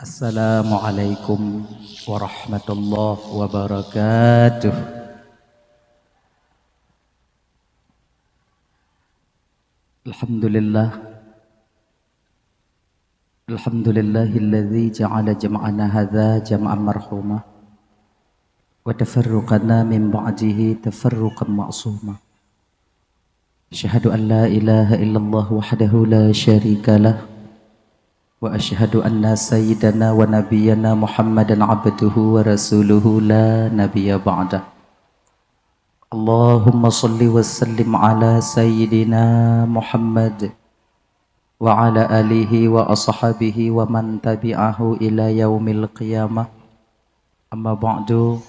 Assalamualaikum warahmatullahi wabarakatuh. Alhamdulillah. Alhamdulillahilladzi ja'ala jam'ana hadza jam'an marhuma wa tafarruqana min ba'dihi tafarruqan ma'suma. Asyhadu an la ilaha illallah wahdahu la syarika lah wa asyhadu anna sayyidana wa nabiyyana Muhammadan abduhu wa rasuluhu la nabiyya ba'dah. Allahumma salli wa sallim ala sayyidina Muhammad wa ala alihi wa ashabihi wa man tabi'ahu ila yaumil qiyamah. Amma ba'du.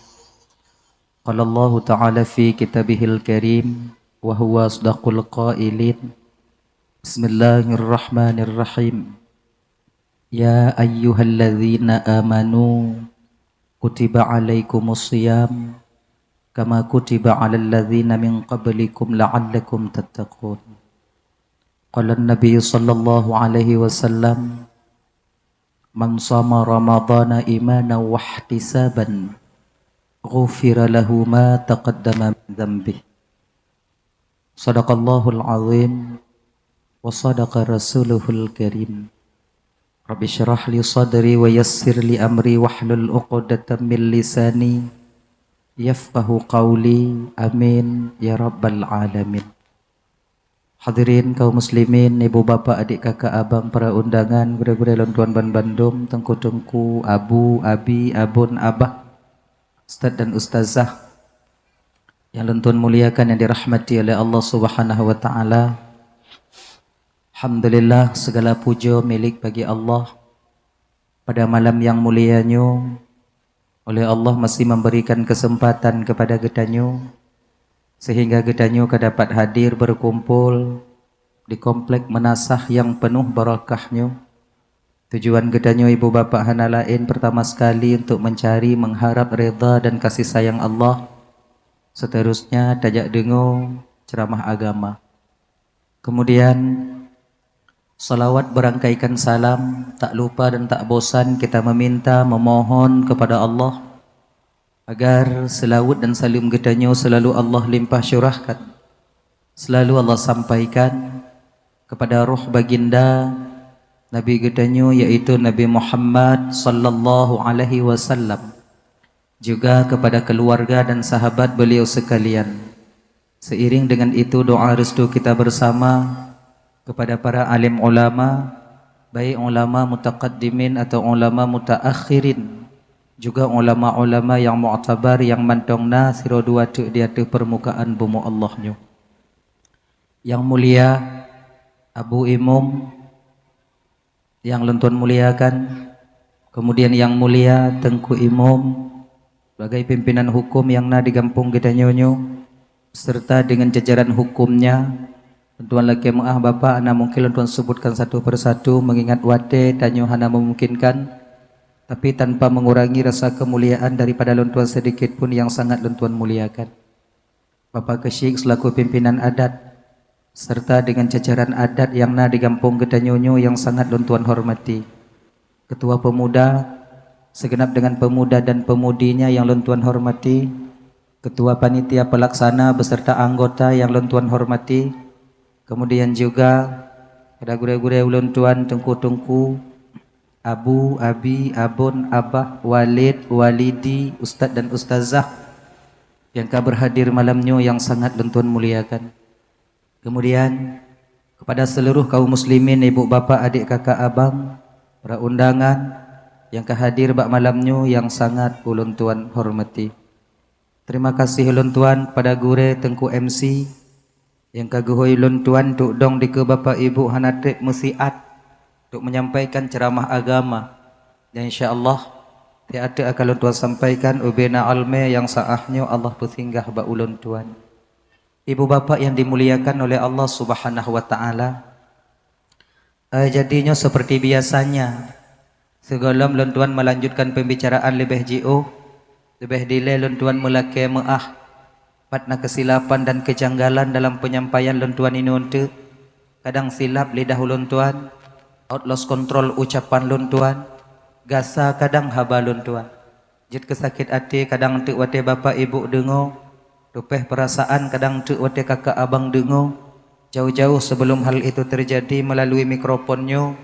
Qala Allah ta'ala fi kitabihil karim wa huwa asdaqul qailin. Bismillahirrahmanirrahim. Ya ayyuhalladzina amanu kutiba alaikumus shiyam kama kutiba alal ladzina min qablikum la'allakum tattaqun. Qala an-nabiy sallallahu alaihi wasallam man shama ramadhana imanan wa ihtisaban ghufira lahu ma taqaddama min dhanbihi. Shadaqallahul azim wa sadaqa rasuluhul karim. Rabbi syrah li sadri wa yassir li amri wahlul 'uqdatam min lisani yafqahu qawli. Amin ya rabbal alamin. Hadirin kaum muslimin, ibu bapa, adik kakak, abang, para undangan, gure-gure lontuan ban Bandung, tengku-tengku, abu, abi, abun, abah, ustaz dan ustazah yang lontuan muliakan, yang dirahmati oleh Allah Subhanahu wa taala. Alhamdulillah, segala puja milik bagi Allah. Pada malam yang mulianya, oleh Allah masih memberikan kesempatan kepada getanyo, sehingga getanyo dapat hadir berkumpul di komplek menasah yang penuh barakahnya. Tujuan getanyo ibu bapa hana lain pertama sekali untuk mencari, mengharap reda dan kasih sayang Allah. Seterusnya tajak dengar ceramah agama. Kemudian salawat berangkaikan salam, tak lupa dan tak bosan kita meminta, memohon kepada Allah agar selawat dan salam getanyo selalu Allah limpah syurahkan, selalu Allah sampaikan kepada ruh baginda Nabi getanyo, yaitu Nabi Muhammad sallallahu alaihi wasallam, juga kepada keluarga dan sahabat beliau sekalian. Seiring dengan itu doa restu kita bersama kepada para alim ulama, baik ulama mutaqaddimin atau ulama mutaakhirin, juga ulama-ulama yang mu'tabar, yang mantongna siro dua tu di atas permukaan bumi Allahnya. Yang mulia Abu Imam yang lentuan muliakan, kemudian yang mulia Tengku Imam sebagai pimpinan hukum yang na di kampung kita nyonyo, serta dengan jajaran hukumnya. Tuan laki maah bapa, ana mungkin tuan sebutkan satu persatu mengingat wate tanyo hana memungkinkan, tapi tanpa mengurangi rasa kemuliaan daripada lontuan sedikit pun yang sangat lontuan muliakan. Bapak Kesyik selaku pimpinan adat serta dengan jajaran adat yang na di kampung Gedanyonyo yang sangat lontuan hormati. Ketua pemuda segenap dengan pemuda dan pemudinya yang lontuan hormati. Ketua panitia pelaksana beserta anggota yang lontuan hormati. Kemudian juga ada gure-gure ulun tuan, tengku-tengku, abu, abi, abun, abah, walid, walidi, ustaz dan ustazah yang berhadir malamnya yang sangat lentuan muliakan. Kemudian kepada seluruh kaum muslimin, ibu bapa, adik kakak, abang, para undangan yang hadir bak malamnya yang sangat ulun tuan hormati. Terima kasih ulun tuan kepada gure tengku MC yang kaguhoi lun tuan tuk dong di ke bapa ibu hanatrip musiat untuk menyampaikan ceramah agama, dan insyaallah tiada akan lun tuan sampaikan ubena alme yang saahnya Allah bersinggah ba ulun tuan. Ibu bapa yang dimuliakan oleh Allah Subhanahu wa taala, jadinya seperti biasanya sebelum lun tuan melanjutkan pembicaraan lebih jauh, lebih dile lun tuan mulake maah patna kesilapan dan kejanggalan dalam penyampaian lontuan ini untuk kadang silap lidah lontuan, out lost control ucapan lontuan, Gasa kadang habalun tuan. Jit kesakit hati kadang tek wate bapa ibu dengo. Tupeh perasaan kadang tek wate kakak abang dengo. Jauh-jauh sebelum hal itu terjadi melalui mikrofonnya.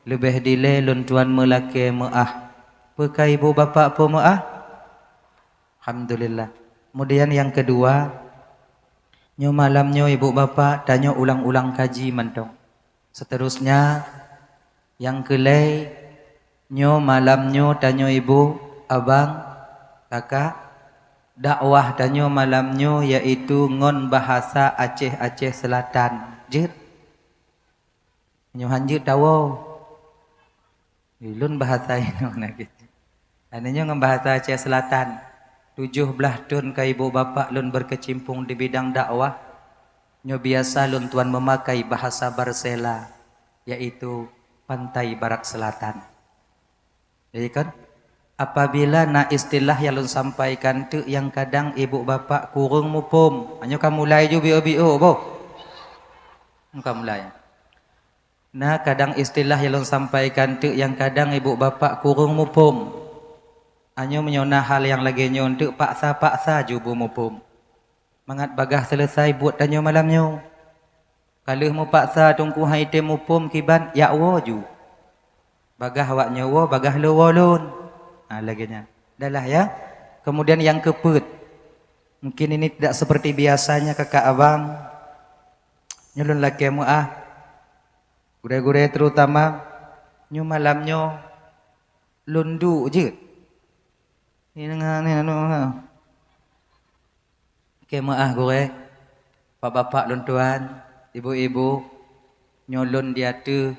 Lebih dile lun tuan melake maah. Pekai ibu bapa apa maah? Alhamdulillah. Kemudian yang kedua, nyo malamnya ibu bapa tanya ulang-ulang kaji mentong. Seterusnya yang kelai nyo malamnya tanya ibu, abang, kakak dakwah tanya malamnya yaitu ngon bahasa Aceh Selatan. Jir. Nyo hanjir tahu. Ilun bahasa ini nak gitu. Ananya ngon bahasa Aceh Selatan. 17 tahun ke ibu bapa lun berkecimpung di bidang dakwah. Nyo biasa lun tuan memakai bahasa Barsela yaitu pantai barat selatan. Jadi kan apabila na istilah yang lun sampaikan tu yang kadang ibu bapa kurung mupum. Anyo kamu mulai ju bio boh. Kamu mulai. Nah kadang istilah yang lun sampaikan tu yang kadang ibu bapa kurung mupum. Anyo menyona hal yang lagi nyo untuk paksa jubu mupum. Mangat bagah selesai buat tanyo malamnya. Kalau mu paksa tungku haite mupum kiban ya ju. Bagah wak nyawa bagah lawalun. Laginya. Dahlah ya. Kemudian yang keput. Mungkin ini tidak seperti biasanya kakak abang. Nyulun laki muah. Gure-gure terutama nyu malamnya lundu je. Ni maah gue, pak bapak lun tuan, ibu-ibu, nyolon dia tu,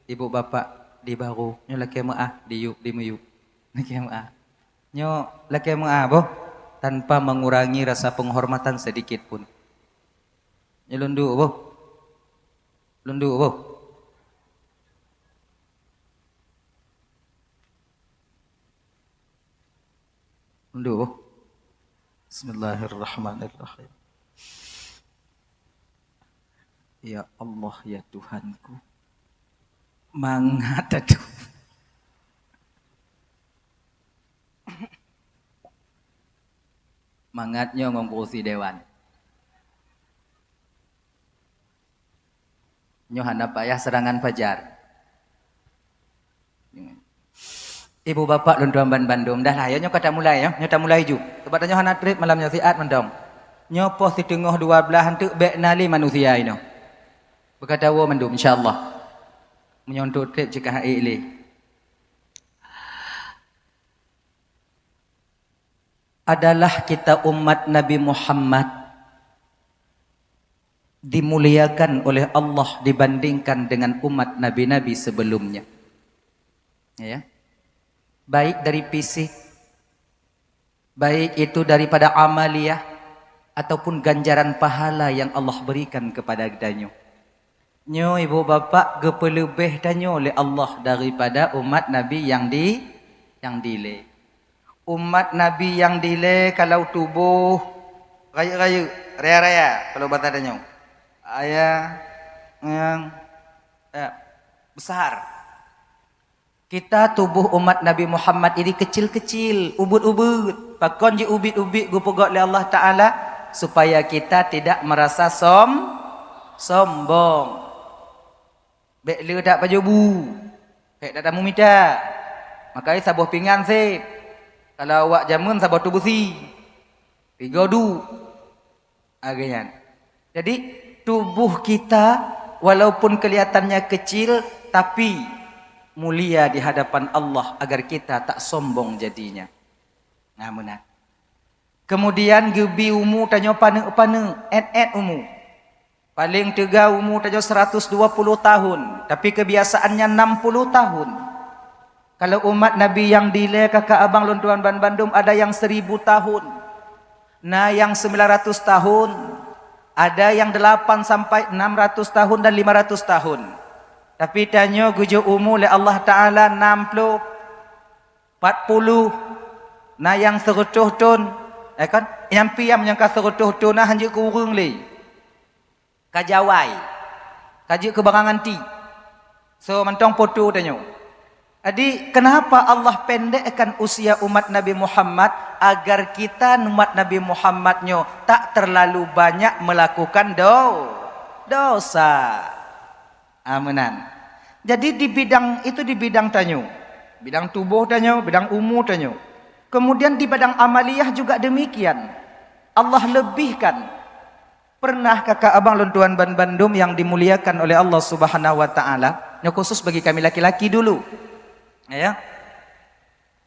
ibu bapak di baru, nyo laki maah di muyuk, laki maah, nyo laki maah boh, tanpa mengurangi rasa penghormatan sedikit pun, nyolondu boh, lundu boh. Lundu. Bismillahirrahmanirrahim. Ya Allah ya Tuhanku. Mangat aduh. Mangatnya ngomposi dewan. Nyohan apa ya serangan fajar. Ibu bapak lun tuan Bandung dah lah ya nyo kata mulai ya nyo tak mulai ju sebab nyo hanat trip malam nyo siat mendong nyo pos di tengah 12 hantu bek nali manusia ino berkata wa mendung insyaallah menyontok trip jika ile adalah kita umat Nabi Muhammad dimuliakan oleh Allah dibandingkan dengan umat nabi-nabi sebelumnya ya baik dari fisik, baik itu daripada amaliyah, ataupun ganjaran pahala yang Allah berikan kepada danyo. Nyo ibu bapa gepelebih danyo oleh Allah daripada umat Nabi yang dile. Umat Nabi yang dile kalau tubuh raya-raya, raya-raya kalau bahasa danyo. Ayah yang besar. Kita tubuh umat Nabi Muhammad ini kecil-kecil, ubud-ubud. Pakon je ubit-ubit gupogok oleh Allah Ta'ala supaya kita tidak merasa sombong. Bek le tak pajobu. Bek tak tamu minta. Makanya sabuh pinggan sip. Kalau awak jamun sabuh tu besi. 3 du. Aganyan. Jadi tubuh kita walaupun kelihatannya kecil tapi mulia di hadapan Allah agar kita tak sombong jadinya. Ngamunat. Kemudian gebi umu tanyo pane et umu. Paling tega umu tanyo 120 tahun, tapi kebiasaannya 60 tahun. Kalau umat Nabi yang dile kakak abang lun tuan Bandung ada yang 1000 tahun. Nah yang 900 tahun, ada yang 8 sampai 600 tahun dan 500 tahun. Tapi tanya gujo umur oleh Allah Ta'ala 60, 40, nah yang 100 tahun, kan? Yang piam yang ka 100 tahun nah hanjuk kurung le. Kajawai. Kajuk kebarangan ti. So mentong foto tanya. Jadi kenapa Allah pendekkan usia umat Nabi Muhammad agar kita umat Nabi Muhammadnya tak terlalu banyak melakukan dosa. Amanan. Jadi di bidang itu di bidang tanyo, bidang tubuh tanyo, bidang umur tanyo. Kemudian di bidang amaliyah juga demikian. Allah lebihkan. Pernah kakak abang luntuan ban Bandung yang dimuliakan oleh Allah Subhanahu wa taala, yang khusus bagi kami laki-laki dulu. Ya.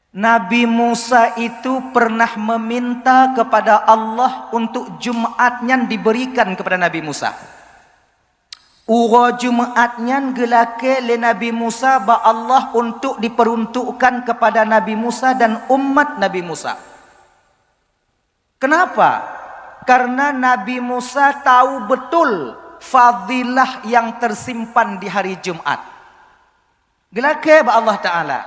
Nabi Musa itu pernah meminta kepada Allah untuk Jumatnya diberikan kepada Nabi Musa. Ura Jumatnya gelake le Nabi Musa ba Allah untuk diperuntukkan kepada Nabi Musa dan umat Nabi Musa. Kenapa? Karena Nabi Musa tahu betul fadilah yang tersimpan di hari Jumat. Gelake ba Allah Ta'ala.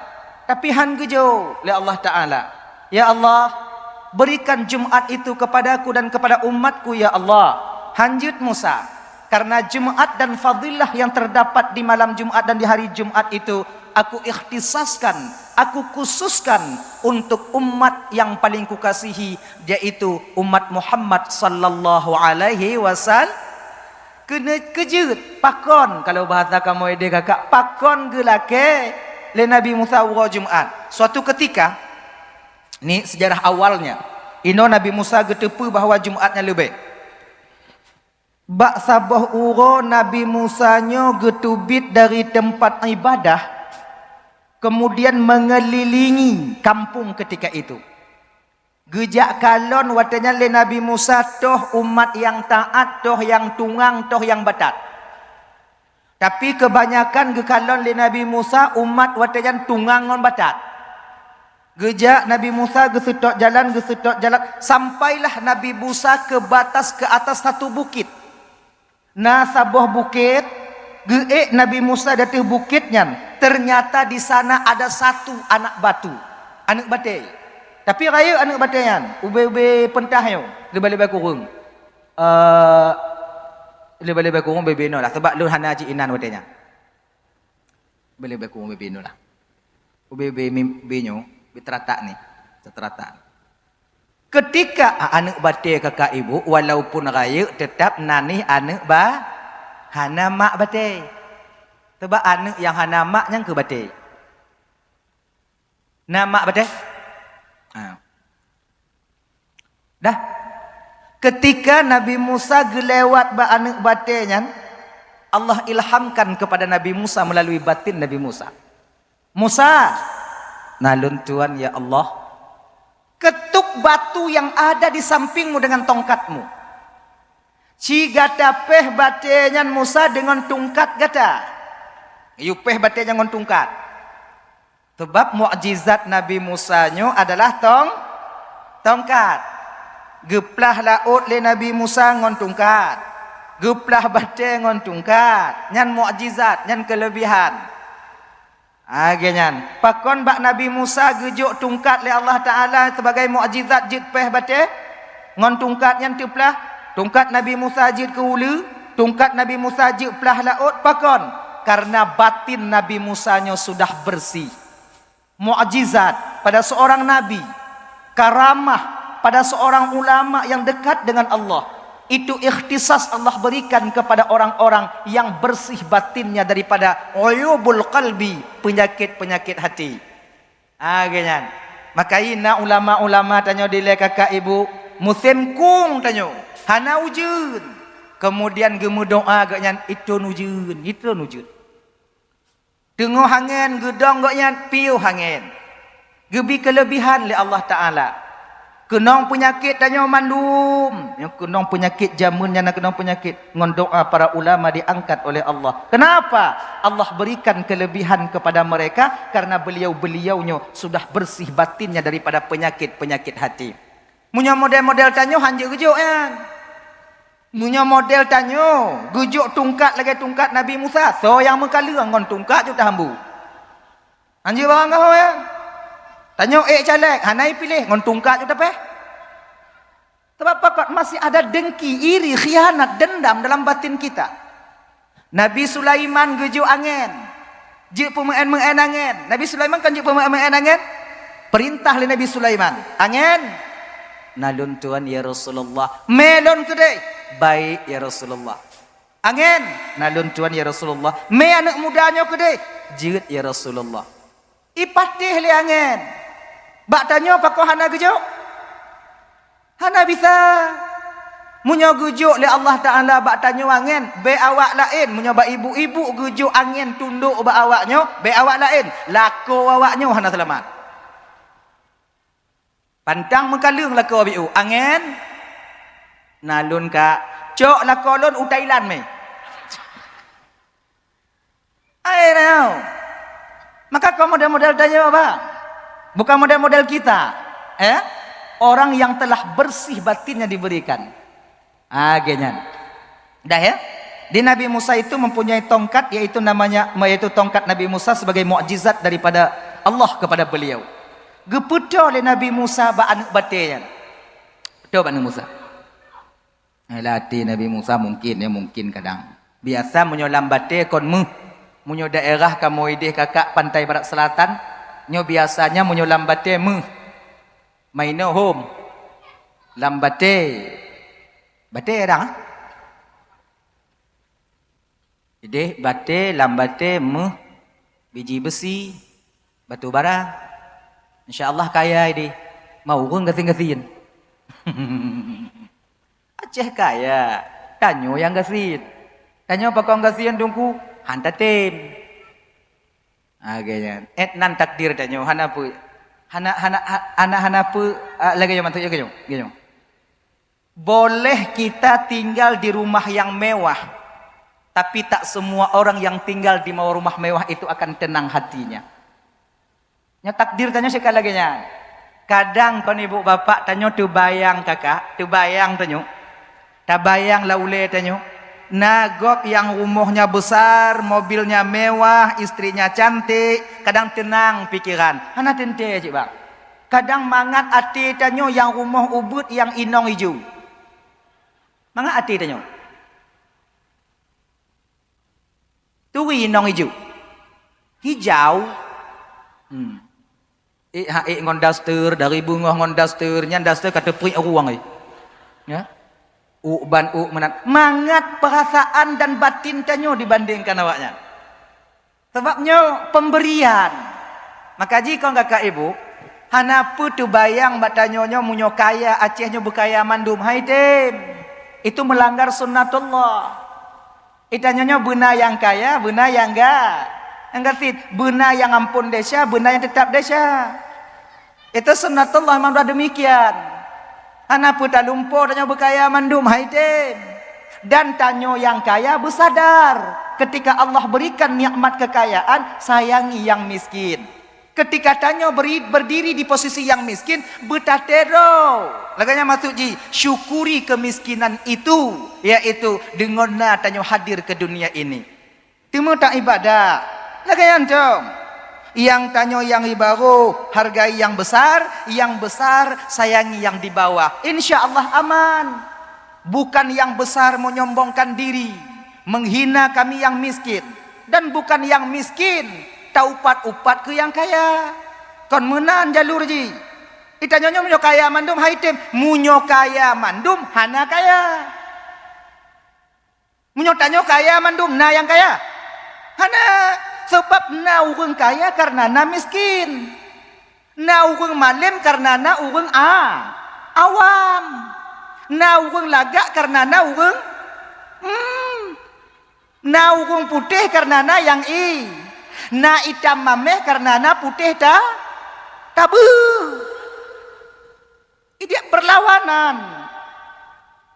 Tapi han gejo le Allah Ta'ala. Ya Allah, berikan Jumat itu kepadaku dan kepada umatku ya Allah. Hanjut Musa. Karena Jumat dan fadilah yang terdapat di malam Jumat dan di hari Jumat itu, aku ikhtisaskan, aku khususkan untuk umat yang paling kukasihi, yaitu umat Muhammad sallallahu alaihi wasallam. Kena kejut, pakon kalau bahasa kamu ide kakak, pakon gelake le Nabi Musa ura Jumat. Suatu ketika, ni sejarah awalnya, ino Nabi Musa getepu bahawa Jumatnya lebih. Bak sabah ura Nabi Musa nyo getubit dari tempat ibadah, kemudian mengelilingi kampung ketika itu. Gejak kalon watanya le Nabi Musa toh umat yang taat, toh yang tungang, toh yang batat. Tapi kebanyakan gekalon le Nabi Musa umat watanya tungang ngon batat. Gejak Nabi Musa gesetok jalan sampailah Nabi Musa ke batas ke atas satu bukit. Nah sabuh bukit geek Nabi Musa datang bukitnya. Ternyata di sana ada satu anak batu, anak batai. Tapi raya anak batayan, ube-ube pentahnya, lebih-lebih kurung. Lebih-lebih kurung bebeno lah. Sebab lu hana haji inan watanya. Lebih-lebih kurung bebeno lah. Ube-ube benyo, beteratak ni, terteratak. Ketika anak batai kakak ibu, walaupun raya tetap nani anak hana mak batai. Sebab anak yang hana mak yang ke batai. Nama batai. Dah. Ketika Nabi Musa gelewat ba anak batenya, Allah ilhamkan kepada Nabi Musa melalui batin Nabi Musa. Musa, nalun Tuhan ya Allah, ketuk batu yang ada di sampingmu dengan tongkatmu. Cigata peh batenya Musa dengan tungkat gata. Yu peh batenya dengan tungkat. Sebab mukjizat Nabi Musa nyo adalah tongkat. Geplah laut le Nabi Musa ngon tongkat. Geplah bate ngon tongkat. Nyan mukjizat, nyan kelebihan. Agenyan. Pakon bak Nabi Musa gejuk tongkat le Allah Taala sebagai mukjizat jit peh bate ngon tongkat nyan teplah. Tongkat Nabi Musa jit ke hulu, tongkat Nabi Musa jit pelah laut pakon. Karena batin Nabi Musa nyo sudah bersih. Mukjizat pada seorang nabi, karamah pada seorang ulama yang dekat dengan Allah, itu ikhtisas Allah berikan kepada orang-orang yang bersih batinnya daripada uyubul qalbi, penyakit-penyakit hati. Ganyan. Maka ina ulama-ulama tanyo dile kakak ibu, musim kung tanyo, hana wujud. Kemudian gemu doa ganyan, itu wujud. Tengok hangin, gedong gaknya piu hangin. Gebi kelebihan le Allah Ta'ala. Kenong penyakit tanya mandum. Yang kenong penyakit jamunnya nak kenong penyakit. Ngon doa para ulama diangkat oleh Allah. Kenapa? Allah berikan kelebihan kepada mereka karena beliau-beliaunya sudah bersih batinnya daripada penyakit-penyakit hati. Punya model-model tanya hanya gejuk kan. Punya model tanyo, gujuk tungkat lagi tungkat Nabi Musa. So yang mengkala ngon tungkat je tahambu. Anjir barang kau ya. Tanyo caleg, hanai pilih ngon tungkat je tapeh. Sebab pakot masih ada dengki, iri, khianat, dendam dalam batin kita. Nabi Sulaiman gujuk angin. Je pemen angin. Nabi Sulaiman kan je pemen angin. Perintah le Nabi Sulaiman. Angin. Nalun tuan ya Rasulullah. Melon kedai. Baik ya Rasulullah. Angin. Nalun tuan ya Rasulullah. Me anak mudanya kedai. Jeut ya Rasulullah. Ipatih le angin. Bak tanya apa kau hana gejuk? Hana bisa. Munyo gejuk le Allah Taala bak tanya angin, be awak lain. Munyo bak ibu-ibu gejuk angin tunduk bak awaknyo, be awak lain. Lako awaknyo hana selamat. Pantang mengkalung lako abiu. Angin nalun ka cok lako lon u Thailand me. Ai nau. Maka kau model-model tanya apa? Bukan model-model kita. Orang yang telah bersih batinnya diberikan. Genyan. Dah ya. Di Nabi Musa itu mempunyai tongkat, yaitu tongkat Nabi Musa sebagai mukjizat daripada Allah kepada beliau. Geputo oleh Nabi Musa ba anak batenya. Betul anak Musa. Latih Nabi Musa mungkin kadang. Biasa menyolam bate kon munyo daerah kamu ideh kakak pantai barat selatan, nyo biasanya menyolam bate maino home. Lambate bate dah. Jadi bate lambate biji besi, batu bara. Insya-Allah kaya ini. Mau pun gasin-gasin. Aceh kaya. Tanyo yang gasin. Tanyo apa kau gasin dongku? Hanta tem. Agaknya. Nan takdir tanyo hana pu. Hana pu lagi yo mantu yo genyo. Boleh kita tinggal di rumah yang mewah, tapi tak semua orang yang tinggal di rumah mewah itu akan tenang hatinya. Nya takdir tanya sekali lagi nya. Kadang kon ibu bapak tanyo tu bayang kakak, tu bayang tanyo. Ta bayang laule tanyo. Nagok yang rumahnya besar, mobilnya mewah, istrinya cantik, kadang tenang pikiran. Hana tente cik bang. Kadang mangat hati tanyo yang rumah ubud yang inong hijau. Mangat hati tanyo. Turi inong hijau. Hijau. Ngondaster dari bunga ngondasternya daster kata peri ruang ya. Mangat perasaan dan batin tanyo dibandingkan awaknya. Sebabnya pemberian. Maka jika kakak ibu hana tu bayang batanyonyo munyo kaya Acehnya berkaya mandum haidem. Itu melanggar sunnatullah. Itanyonyo benar yang kaya, benar yang enggak. Enggak sih, benar yang ampun desa, benar yang tetap desa. Itu sunnatullah memang sudah demikian. Hana puta lumpur tanyo berkaya mandum haidem. Dan tanyo yang kaya bersadar ketika Allah berikan nikmat kekayaan, sayangi yang miskin. Ketika tanyo berdiri di posisi yang miskin, betatero. Laganya masuk ji, syukuri kemiskinan itu, yaitu dengan tanyo hadir ke dunia ini. Timu tak ibadah. Laganya antum. Yang tanyo yang ibaruh, hargai yang besar sayangi yang di bawah. Insya Allah aman. Bukan yang besar menyombongkan diri, menghina kami yang miskin. Dan bukan yang miskin taupat-upat ke yang kaya. Kon menan jalur ji. Itanyonyo munyo kaya mandum haitem, munyo kaya mandum hana kaya. Munyo tanyo kaya mandum na yang kaya. Hana. Sebab na urang kaya karena na miskin. Na urang malim karena na urang awam. Na urang lagak karena na urang na urang putih karena na yang na hitam mameh karena na putih tabu. Ini berlawanan.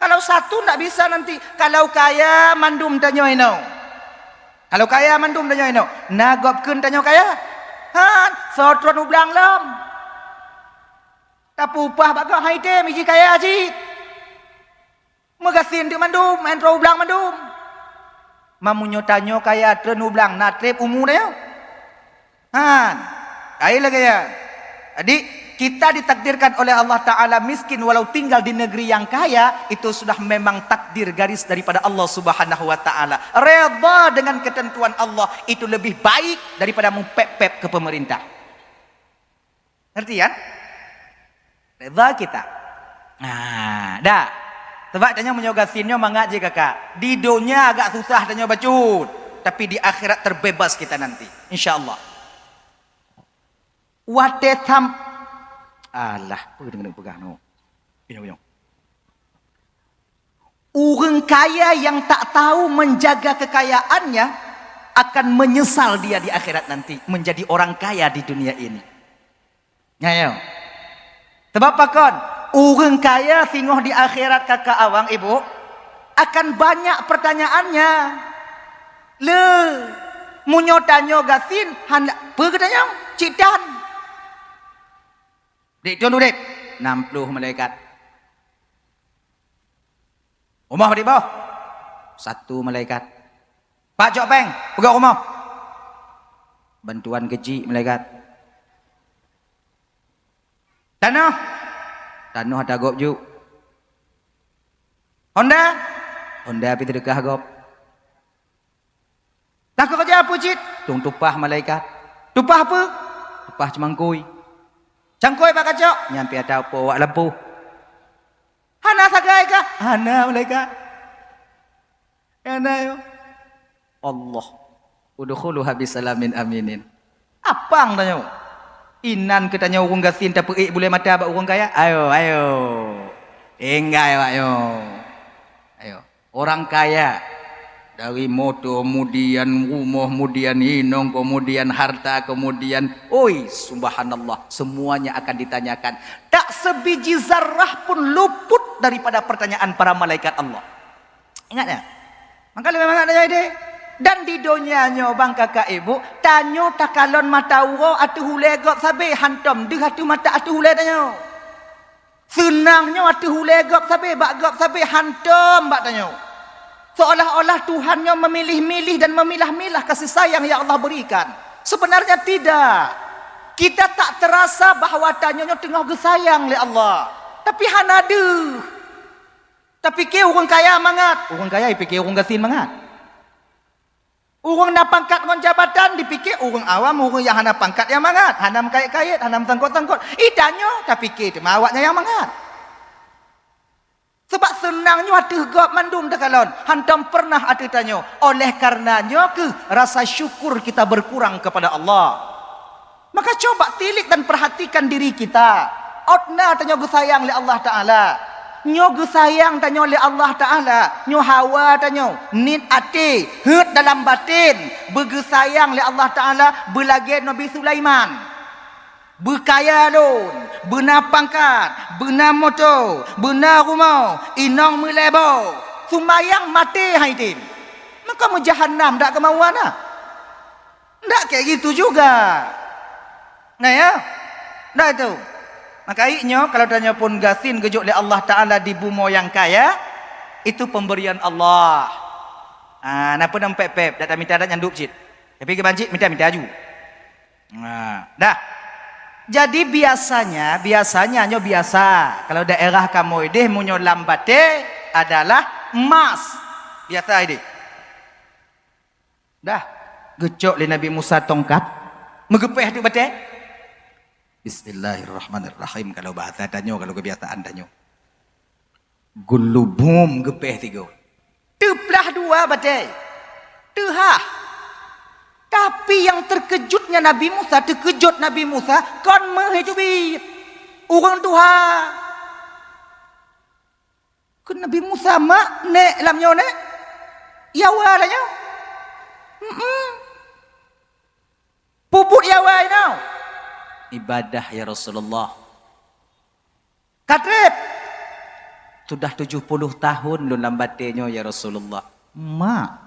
Kalau satu tidak bisa nanti. Kalau kaya mandum tanyo ino. Kalau kaya mandum tanyo ino. Nagopkeun tanyo kaya. Sotron ublang lam. Tapi upah baga haide miji kaya aji. Magasin di mandum, entro ublang mandum. Mamunyo tanyo kaya tren ublang na trep umur dayo. Kaya lagi ya. Adik kita ditakdirkan oleh Allah Ta'ala miskin walau tinggal di negeri yang kaya, itu sudah memang takdir garis daripada Allah Subhanahu Wa Ta'ala. Redha dengan ketentuan Allah itu lebih baik daripada mempep-pep ke pemerintah. Ngerti kan? Redha kita. Nah, dah. Sebab tanya menyogasinnya mangat je kakak. Di dunia agak susah tanya bacut, tapi di akhirat terbebas kita nanti, insyaallah. Watetam alah, kena pegang no. Ini. Orang kaya yang tak tahu menjaga kekayaannya akan menyesal dia di akhirat nanti menjadi orang kaya di dunia ini. Nyayo. Sebab apa kon? Orang kaya singoh di akhirat kakak awang ibu akan banyak pertanyaannya. Le, munyo tanyo gasin hendak pertanya cik dan. Dek dulu dek 60 malaikat. Rumah di bawah 1 malaikat. Pak Jok Peng, pegang rumah. Bantuan keji malaikat. Tanah ada gop ju. Honda api terdekat gop. Takut kerja apa cik? Tung tupah malaikat. Tupah apa? Tupah cemangkui. Cangkoi pak kacok, nyampe ada apa wak lampu. Hana sagai kah? Hana malaikat. Hana yo. Allah. Udkhulu habis salamin aminin. Apa ang tanya? Inan ketanya urung gasin tak perik boleh mata bak urung kaya. Ayo. Enggai wak yo. Ayo. Orang kaya dari motor, kemudian rumah, kemudian inong, kemudian harta, kemudian subhanallah, semuanya akan ditanyakan. Tak sebiji zarrah pun luput daripada pertanyaan para malaikat Allah. Ingat ya? Maka lebih banyak tanya ide. Dan di dunianya bang kakak ibu, tanyo takalon mata uro atu hule gop sabe hantam deh atu mata atu hule tanyo. Senangnya atu hule gop sabe bak gop sabe hantam bak tanyo. Seolah-olah Tuhannya memilih-milih dan memilah-milah kasih sayang yang Allah berikan. Sebenarnya tidak. Kita tak terasa bahawa tanyanya tengah gesayang oleh Allah. Tapi hanadu. Tapi ke orang kaya mangat. Orang kaya dipikir orang gasin mangat. Orang nak pangkat dengan jabatan dipikir orang awam, orang yang hana pangkat yang mangat. Hana kait-kait, hana sangkut-sangkut. Tanya tapi ke awaknya yang mangat. Sebab senangnya hati gop mandum dekalon. Hantam pernah ada tanya. Oleh karenanya ke rasa syukur kita berkurang kepada Allah. Maka coba tilik dan perhatikan diri kita. Otna tanya gesayang oleh Allah Ta'ala. Nyo gesayang tanya oleh Allah Ta'ala. Nyo hawa tanya. Nit ati. Hut dalam batin. Bergesayang oleh Allah Ta'ala. Berlagi Nabi Sulaiman. Berkaya lon, benar pangkat, benar motor, benar rumah, inang melebo, sumayang mati haidin. Maka menjahannam tak kemauan lah. Tak kayak gitu juga. Nah ya, dah itu. Maka iknya kalau tanya pun gasin gejuk oleh Allah Ta'ala di bumi yang kaya, itu pemberian Allah. Napa nampak pep, tak minta ada nyanduk cit. Tapi ke banjik minta aju. Dah. Jadi biasanya kalau daerah kamu ini munyo lambate adalah emas. Biasa ini. Dah, gecok le Nabi Musa tongkat, megepeh tu bate. Bismillahirrahmanirrahim kalau bahasa danyo, kalau kebiasaan danyo. Gulubum gepeh tiga. Teplah dua bate. Tehah. Tapi yang terkejut Nabi Musa, kon menghidupit orang Tuhan. Kun Nabi Musa mak nek lamnya nek, yawa lahnya. Puput yawa ini. Ibadah ya Rasulullah. Katrip. Sudah 70 tahun lu lambatnya ya Rasulullah. Mak.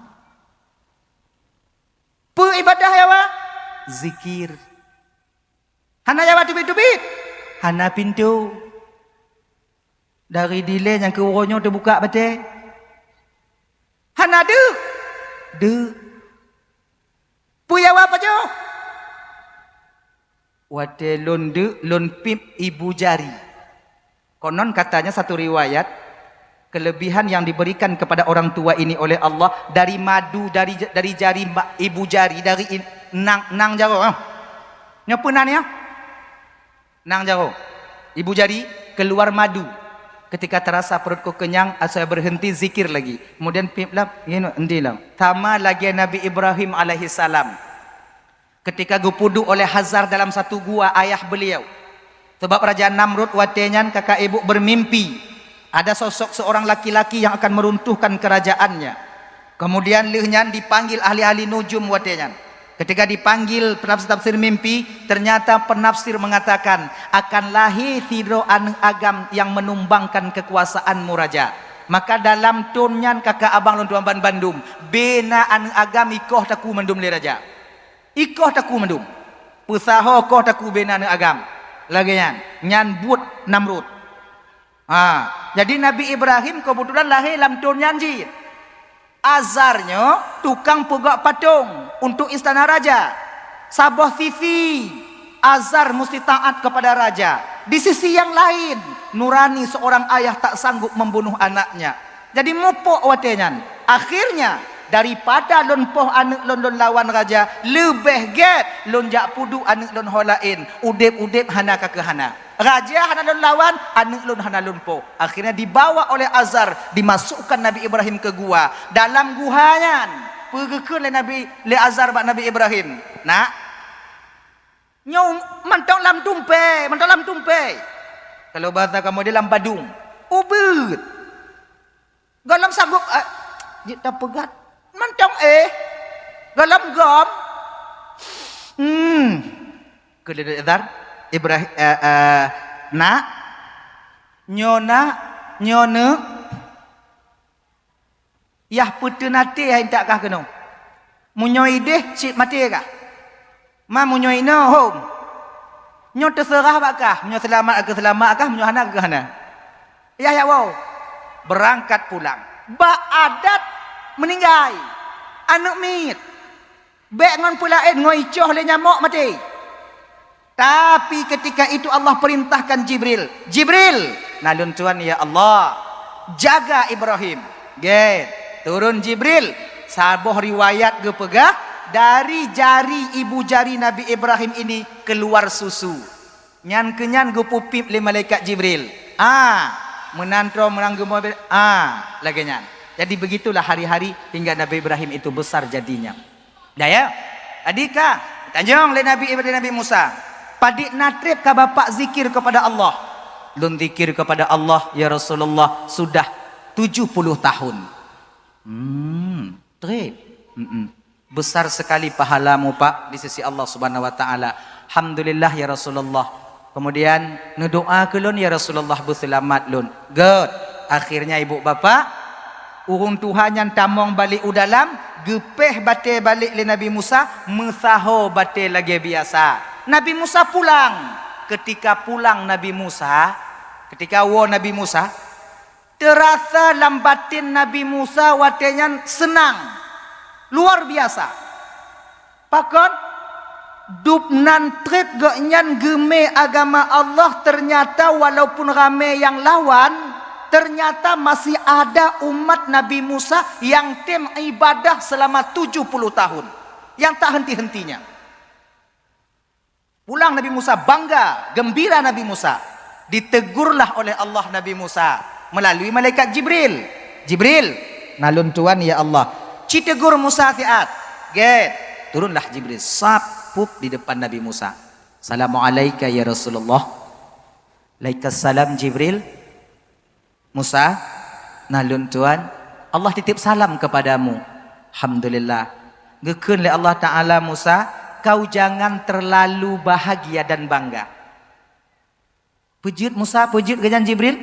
Ibadah yawa zikir. Hana yawa tubit-tubit. Hana pintu. Dari delay yang keurunnya terbuka betul. Hana de. Pu yawa apa jo? wate londe lon pip ibu jari. Konon katanya satu riwayat, kelebihan yang diberikan kepada orang tua ini oleh Allah dari madu dari jari ibu jari dari nang jaro. Nyopunan ya? Nang jaro. Ibu jari keluar madu. Ketika terasa perutku kenyang, saya berhenti zikir lagi. Kemudian piplah, endilah. Tama lagi Nabi Ibrahim alaihi salam. Ketika gupuduk oleh Hazar dalam satu gua ayah beliau. Sebab Raja Namrud watenyan kakak ibu bermimpi. Ada sosok seorang laki-laki yang akan meruntuhkan kerajaannya. Kemudian lehnya dipanggil ahli-ahli nujum watenyan. Ketika dipanggil penafsir mimpi, ternyata penafsir mengatakan akan lahir tidro anu agam yang menumbangkan kekuasaanmu raja. Maka dalam tunyan kakak abang lontuan Bandung, bena anu agam ikoh taku mendum le raja. Ikoh taku mendum. Pusaho koh taku bena anu agam. Lagi nyan but Namrud. Jadi Nabi Ibrahim kebetulan lahir dalam tunyan jid. Azarnya tukang pegak patung untuk istana raja. Sabah TV. Azar mesti taat kepada raja. Di sisi yang lain, nurani seorang ayah tak sanggup membunuh anaknya. Jadi mupuk watenyan. Akhirnya daripada lon poh anak lon lawan raja, lebih get lon jak pudu anak lon holain. Udep hana kakehana. Raja hana lon lawan, anak lon hana lon poh. Akhirnya dibawa oleh Azar, dimasukkan Nabi Ibrahim ke gua. Dalam guhanyan, pergekeun le Azar bak Nabi Ibrahim. Nak, nyong mantong lam tumpe. Kalau bahasa kamu dia lam badung. Ubud. Galam sanggup, jita pegat. Mantong galam gom. Kedede Azar Ibrahim nak nyone yah putu nate yang tak kah keno munyoi deh cik mati kah ma munyoi no home nyo terserah bakah nyo selamat kah nyo hana ke hana ya wow berangkat pulang ba adat meninggal anak mit bek ngon pulain ngoi coh le nyamuk mati. Tapi ketika itu Allah perintahkan Jibril, nalun Tuhan ya Allah, jaga Ibrahim. Turun Jibril, saboh riwayat gepegah dari jari ibu jari Nabi Ibrahim ini keluar susu. Nyan kenyan gepupip le malaikat Jibril. Menantro menanggung mobil. Lagi nyan. Jadi begitulah hari-hari hingga Nabi Ibrahim itu besar jadinya. Daya, adika, tanjung le Nabi Musa. Padik natrib ka bapak zikir kepada Allah. Lun zikir kepada Allah ya Rasulullah sudah 70 tahun. Trip. Besar sekali pahalamu Pak di sisi Allah Subhanahu wa taala. Alhamdulillah ya Rasulullah. Kemudian ngedoa ke lun ya Rasulullah berselamat lun. Good. Akhirnya ibu bapa urung Tuhan yang tamong balik udalam, gepeh bate balik le Nabi Musa, mesaho bate lagi biasa. Nabi Musa pulang. Ketika pulang Nabi Musa, Nabi Musa, terasa lambatin Nabi Musa watenya senang. Luar biasa. Pakon dupnan trip gaknyan geme agama Allah, ternyata walaupun rame yang lawan, ternyata masih ada umat Nabi Musa yang tim ibadah selama 70 tahun. Yang tak henti-hentinya. Pulang Nabi Musa bangga, gembira Nabi Musa. Ditegurlah oleh Allah Nabi Musa melalui malaikat Jibril. Nalun Tuhan ya Allah. Citegur Musa tiat. Turunlah Jibril. Sapup di depan Nabi Musa. Assalamualaikum ya Rasulullah. Waalaikumsalam Jibril. Musa, nalun Tuhan, Allah titip salam kepadamu. Alhamdulillah. Gekeun le Allah Ta'ala Musa, kau jangan terlalu bahagia dan bangga. Pujud Musa, pujud ganyan Jibril.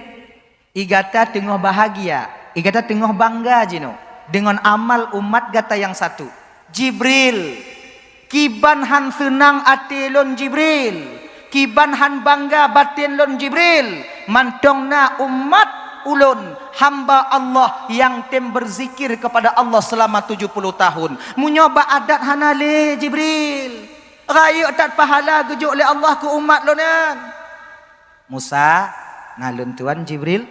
Igata tengah bahagia, igata tengah bangga jino dengan amal umat gata yang satu. Jibril, kiban han senang ati lon Jibril, kiban han bangga batin lon Jibril. Mantongna umat ulun hamba Allah yang tem berzikir kepada Allah selama 70 tahun. Munyoba adat hanale Jibril. Raya tak pahala gejuk oleh Allah ke umat lo nan. Musa nalun Tuan Jibril.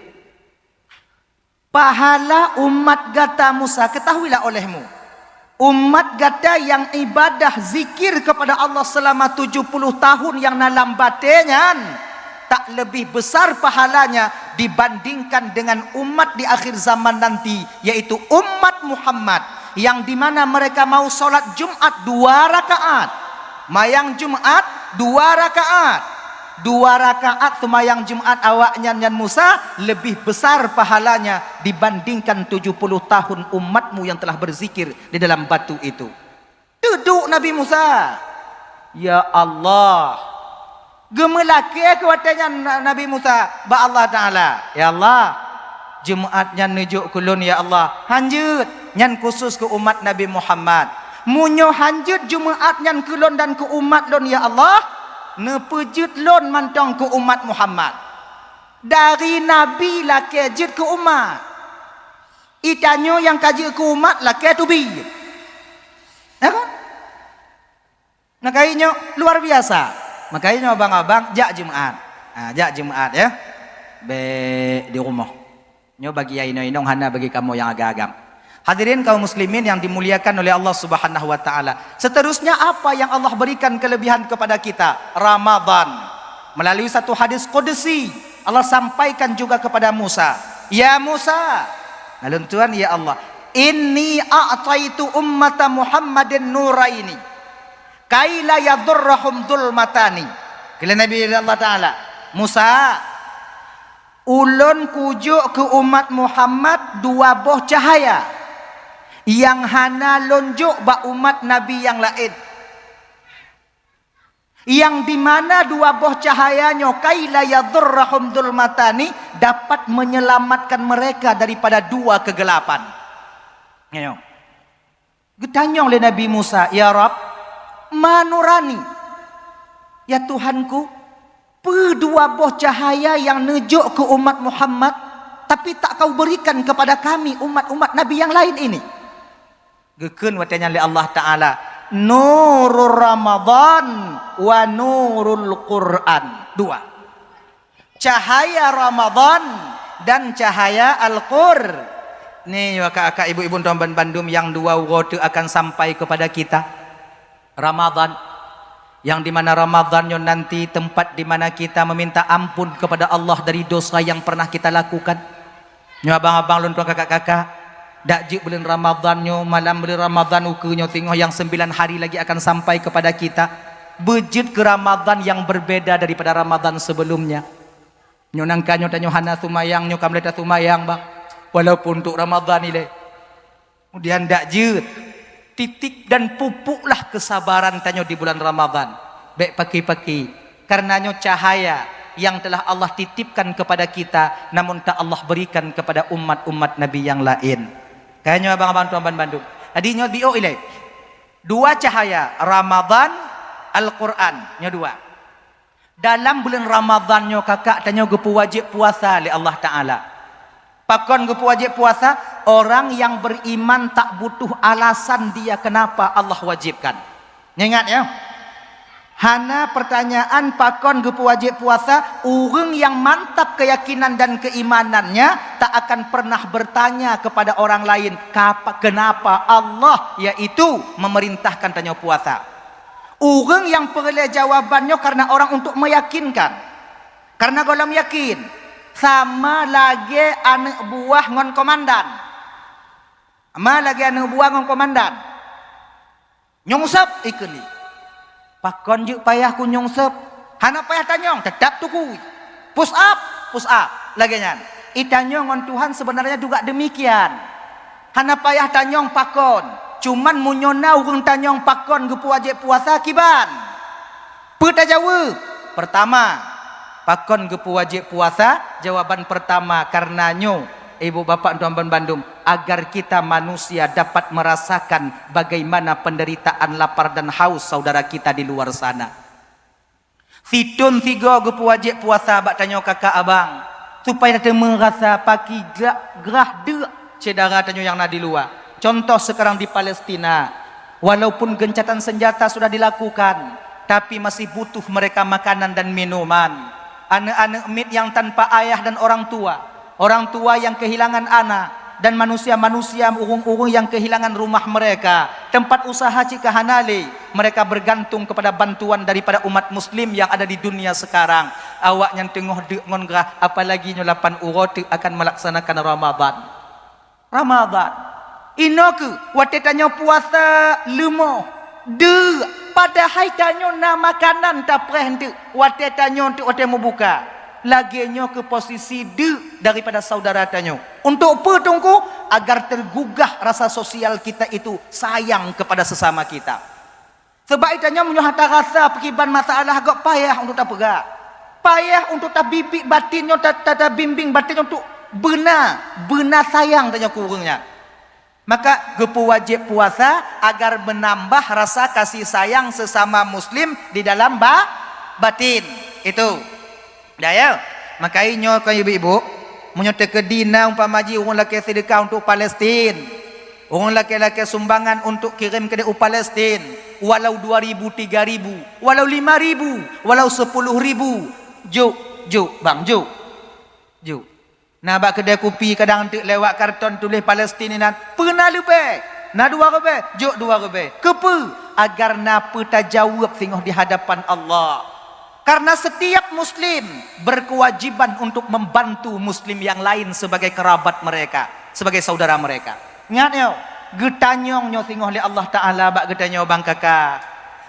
Pahala umat gata Musa, ketahuilah olehmu. Umat gata yang ibadah zikir kepada Allah selama 70 tahun yang dalam batinnya, tak lebih besar pahalanya dibandingkan dengan umat di akhir zaman nanti, yaitu umat Muhammad, yang dimana mereka mau solat Jumat 2 rakaat, mayang Jumat 2 rakaat, 2 rakaat semayang Jumat awaknya dan Musa lebih besar pahalanya dibandingkan 70 tahun umatmu yang telah berzikir di dalam batu itu. Duduk Nabi Musa, ya Allah, gemelaki kuatnya Nabi Musa ba Allah Ta'ala, ya Allah, Jumatnya nujuk kulun ya Allah, hanjut nyan khusus ke umat Nabi Muhammad, munyo hanjut Jumat nyan kulun dan ke umat lon ya Allah, nepejut lon mantong ke umat Muhammad. Dari Nabi lah kejut ke umat, itanyo yang kaji ke umat lah ke tubi, ya kan? Nah kayaknya luar biasa. Makanya abang-abang jak Jumat. Jak Jumat ya. Be di rumah. Nyo bagi ino-ino hana bagi kamu yang agak-agam. Hadirin kaum muslimin yang dimuliakan oleh Allah Subhanahu wa taala. Seterusnya apa yang Allah berikan kelebihan kepada kita? Ramadan. Melalui satu hadis qudsi, Allah sampaikan juga kepada Musa. Ya Musa, nalun Tuhan ya Allah, inni a'taitu ummata Muhammadin nuraini kaila yadurrahum dulmatani. Kala Nabi Allah Ta'ala, Musa, ulun kujuk ke umat Muhammad 2 boh cahaya yang hana lonjuk ba umat Nabi yang lain, yang dimana 2 boh cahayanya kaila yadurrahum dulmatani dapat menyelamatkan mereka daripada 2 kegelapan. Getanyong oleh Nabi Musa, ya Rabb, manurani, ya Tuhanku, kedua boh cahaya yang nejuk ke umat Muhammad tapi tak kau berikan kepada kami umat-umat Nabi yang lain ini. Gekun watanya oleh Allah Ta'ala, nurul Ramadan wa nurul Quran. 2, cahaya Ramadan dan cahaya Al-Qur. Nih kakak ibu-ibu tuan Bandung yang 2 waktu akan sampai kepada kita. Ramadan, yang dimana Ramadannya nanti tempat dimana kita meminta ampun kepada Allah dari dosa yang pernah kita lakukan. Nyo abang-abang lun tuan kakak-kakak, dak jik bulan Ramadannya malam bulan Ramadan ukunyo tengok yang 9 hari lagi akan sampai kepada kita. Bejit ke Ramadan yang berbeda daripada Ramadan sebelumnya. Nyo nangkanyo tanyo hana sumayang, nyo kamleta sumayang bang, walaupun untuk Ramadan ini. Kemudian dak jik titik dan pupuklah kesabaran tanyo di bulan Ramadan. Baik pagi-pagi, karenanya cahaya yang telah Allah titipkan kepada kita namun tak Allah berikan kepada umat-umat Nabi yang lain. Kayaknya abang-abang tuan Bandung. Adinya bio ile 2 cahaya Ramadan, Al-Quran, nya 2. Dalam bulan Ramadannya kakak tanyo gepu wajib puasa oleh Allah Ta'ala. Pakon gepu wajib puasa, orang yang beriman tak butuh alasan dia kenapa Allah wajibkan. Ingat ya. Hana pertanyaan pakon gepu wajib puasa, orang yang mantap keyakinan dan keimanannya tak akan pernah bertanya kepada orang lain kenapa Allah yaitu memerintahkan tanya puasa. Orang yang perlu jawabannya karena orang untuk meyakinkan. Karena golong yakin sama lagi anak buah ngon komandan. Sama lagi anak buah ngon komandan. Nyongsep ikeli. Pakon juk payah ku nyongsep. Hana payah tanyong tetap tukui. Push up lagi nyan. Itanyong ngon Tuhan sebenarnya juga demikian. Hana payah tanyong pakon. Cuman munyona urang tanyong pakon gepu wajib puasa kiban. Peta jawab. Pertama, pakon gepu wajib puasa, jawaban pertama karenanya ibu bapak tuan Bandung, agar kita manusia dapat merasakan bagaimana penderitaan lapar dan haus saudara kita di luar sana. Fitun 3 gepu wajib puasa bak tanya kakak abang supaya kita merasa pagi gerah dek cedera tanya yang nak di luar. Contoh sekarang di Palestina, walaupun gencatan senjata sudah dilakukan, tapi masih butuh mereka makanan dan minuman. Anak-anak mit yang tanpa ayah dan orang tua yang kehilangan anak, dan manusia-manusia urung-urung yang kehilangan rumah mereka, tempat usaha cika hanali, mereka bergantung kepada bantuan daripada umat muslim yang ada di dunia sekarang. Awak yang tengah dengon gerah, apalagi nyo 8 urut akan melaksanakan Ramadan. Inoku watetanyo puasa lemo de pada hai tanyo na makanan tak preh tu watetanyo untuk watemu buka laginyo ke posisi de daripada saudara tanyo. Untuk apa tungku? Agar tergugah rasa sosial kita itu sayang kepada sesama kita. Sebab itanya menyuhata rasa pekiban masalah agak payah untuk tak pegak. Payah untuk tak bibik batinnya, tak bimbing batinnya untuk benar sayang tanya kurangnya. Maka gepu wajib puasa agar menambah rasa kasih sayang sesama muslim di dalam batin. Itu. Dah ya. Maka inyo kan ibu-ibu, munyo tekedina umpamaji orang laki sedekah untuk Palestin. Orang laki-laki sumbangan untuk kirim ke Palestin. Walau 2,000, 3,000, walau 5,000, walau 10,000. Juk, bang, juk. Nah, bak kedai kopi kadang lewat karton tulis Palestin ni pernah lupa. Na 2 juk 2 kepa agar napa tak jawab tengok di hadapan Allah. Karena setiap muslim berkewajiban untuk membantu muslim yang lain sebagai kerabat mereka, sebagai saudara mereka. Ingat yo, getanyong nyo tengok oleh Allah Taala bak getanyo bang kakak.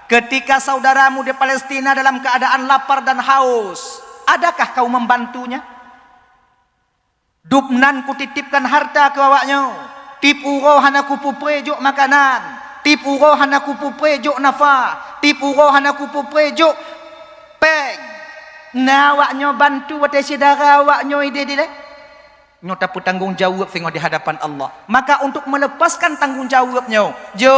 Ketika saudaramu di Palestina dalam keadaan lapar dan haus, adakah kau membantunya? Dupnan ku titipkan harta ke awaknya. Tipu roh hana ku puprejuk makanan. Tipu roh hana ku puprejuk nafah. Tipu roh hana ku puprejuk peng. Nah awaknya bantu wate saudara awaknya ide dia. Nyo tak bertanggung jawab tengok di hadapan Allah. Maka untuk melepaskan tanggung jawabnya, jo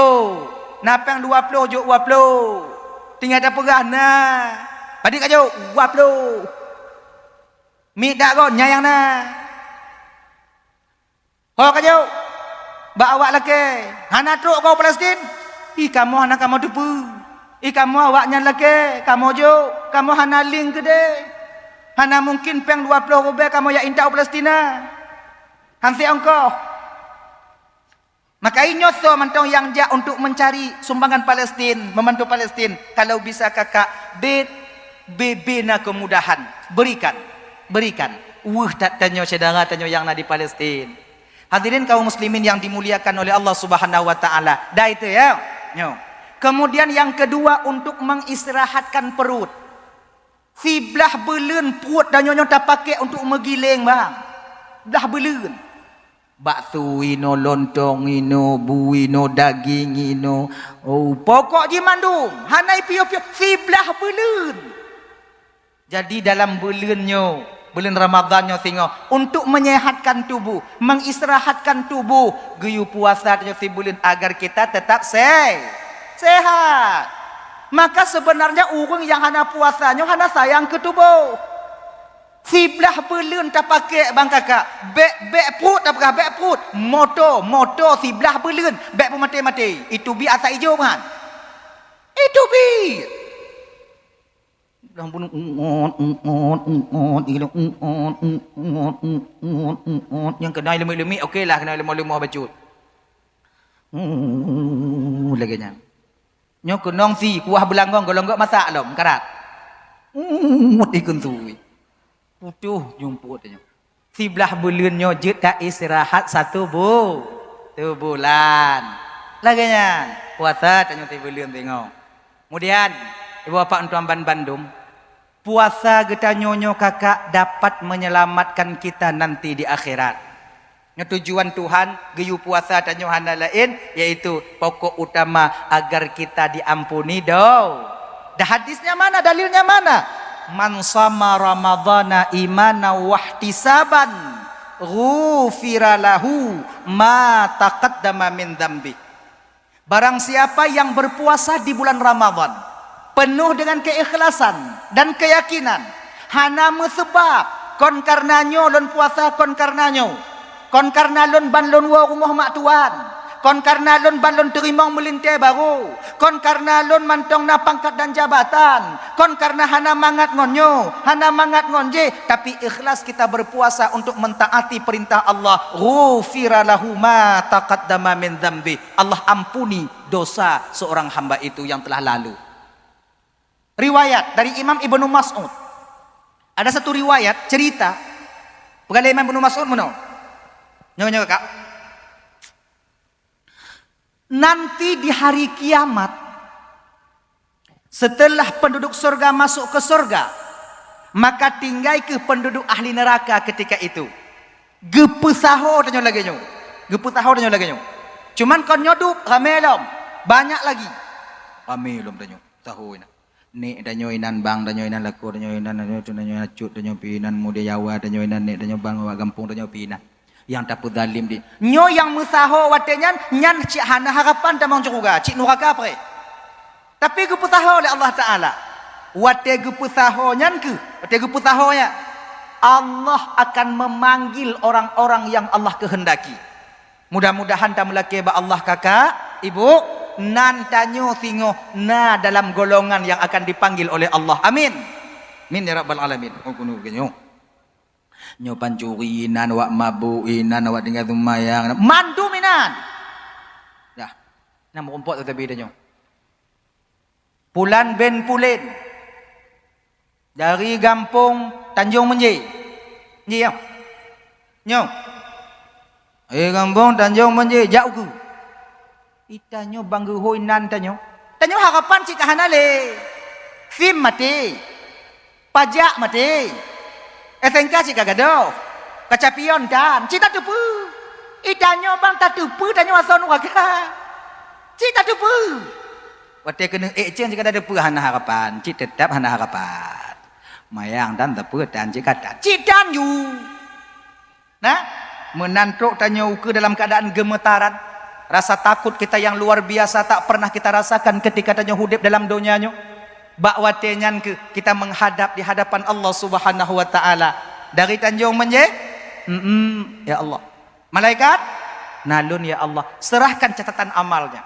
napang 20 jo 20. Tinggal ada perah nah. Padik ajo 20. Mi dak go nyayang nah. Kau kajau, bawa laki, hana truk kau Palestin, kamu hana kamu tupu, kamu awaknya laki, kamu jo, kamu hana link gede, hana mungkin peng 20 rubel kamu ya intau Palestina, hansi engkau. Maka inyoso mantong yang ja untuk mencari sumbangan Palestin, membantu Palestin, kalau bisa kakak bebena kemudahan, berikan, tak tanya saudara tanya yang na di Palestin. Hadirin kaum muslimin yang dimuliakan oleh Allah Subhanahu wa taala. Dah itu ya. Nyo. Kemudian yang kedua untuk mengistirahatkan perut. Siblah beleun perut dan nyonya tak pakai untuk megiling bang. Dah beleun. Bakso ino, lontong ino, buino, daging ino. Oh, pokok je mandung. Hanai pio-pio siblah beleun. Jadi dalam beleunnya bulan Ramadannya tengok untuk menyehatkan tubuh, mengistirahatkan tubuh, geyu puasa si bulan agar kita tetap sehat. Maka sebenarnya orang yang hana puasanya hana sayang ke tubuh. Siblah bulan tak pakai bang kakak, bek perut tak pakai bek perut, motor siblah bulan, bek pun mati. Itu bi atas hijau kan? Itu bi. Yang kena lemik-lemik okeylah, kena lemah-lemah bacut. Laginya. Nyo kenong si kuah belanggong golonggok masak lom karat. Ikun tu. Putuh jumput nyo. Si belah bulan nyo je tak istirahat 1 bulan. Laginya puasa tanyo 3 bulan tengok. Kemudian ibu bapa tuan Bandung, puasa kita nyonyo kakak dapat menyelamatkan kita nanti di akhirat. Tujuan Tuhan geyu puasa tanyo hana lain yaitu pokok utama agar kita diampuni do. Dah hadisnya mana? Dalilnya mana? Man sama Ramadhana imana wahtisaban ghufira lahu ma taqaddama min dzambi. Barang siapa yang berpuasa di bulan Ramadan penuh dengan keikhlasan dan keyakinan, hana mesebab kon karenanyo lon puasa, kon karenanyo kon karena lon ban lon wa rumah mak tuan, Kon karena lon balon terima melintai baru. Kon karena lon mantong na pangkat dan jabatan. Kon karena hana mangat ngonyo, hana mangat ngonje, tapi ikhlas kita berpuasa untuk mentaati perintah Allah. Ghufira lahu ma taqaddama min dzambi. Allah ampuni dosa seorang hamba itu yang telah lalu. Riwayat dari Imam Ibnu Mas'ud. Ada satu riwayat cerita bukan Imam Ibnu Mas'ud mono. Nyonya Kak. Nanti di hari kiamat, setelah penduduk surga masuk ke surga, maka tinggal ke penduduk ahli neraka ketika itu. Gepesaho tanya lagi nyo. Gepesaho tanya lagi nyo. Cuman kon nyodup ramelom, banyak lagi. Ramelom tanya. Tahu ina. Nek danyo inan bang, danyo inan laku, danyo inan cut, danyo pinan muda Jawa, danyo inan nek danyo bang wa kampung danyo pinan. Yang tapu zalim di nyo yang musaho watenyan nyan cik hana harapan tamang juga cik nuraka pre tapi gepusaho oleh Allah Taala wate gepusaho nyan ke wate gepusaho nya Allah akan memanggil orang-orang yang Allah kehendaki. Mudah-mudahan tamu laki ba Allah kakak ibu nan tanyo singo na dalam golongan yang akan dipanggil oleh Allah. Amin min ya rabbal alamin. Kunu genyo nyo pancurinan wak mabuinan wak dengan tumayang mandu minan dah nama rumput tetapi dah nyo pulan ben pulen dari kampung Tanjung Menje nyi yo nyo kampung Tanjung Menje jauh ke ita nyo banggu hoinan tanyo harapan cik hanale sim mati pajak mati SNK si kagado, kacapion dan cita tupu. Idanyo bang tak tupu, danyo ason waga. Cita tupu. Wate kena eceng jika ada tupu hana harapan, cita tetap hana harapan. Mayang dan tupu dan jika tak cidan yu. Nah, menantuk tanyo ke dalam keadaan gemetaran. Rasa takut kita yang luar biasa tak pernah kita rasakan ketika tanyo hidup dalam dunianya. Bakwatenyan kita menghadap di hadapan Allah Subhanahu wa taala dari Tanjung Menje. Ya Allah. Malaikat nalun ya Allah, serahkan catatan amalnya.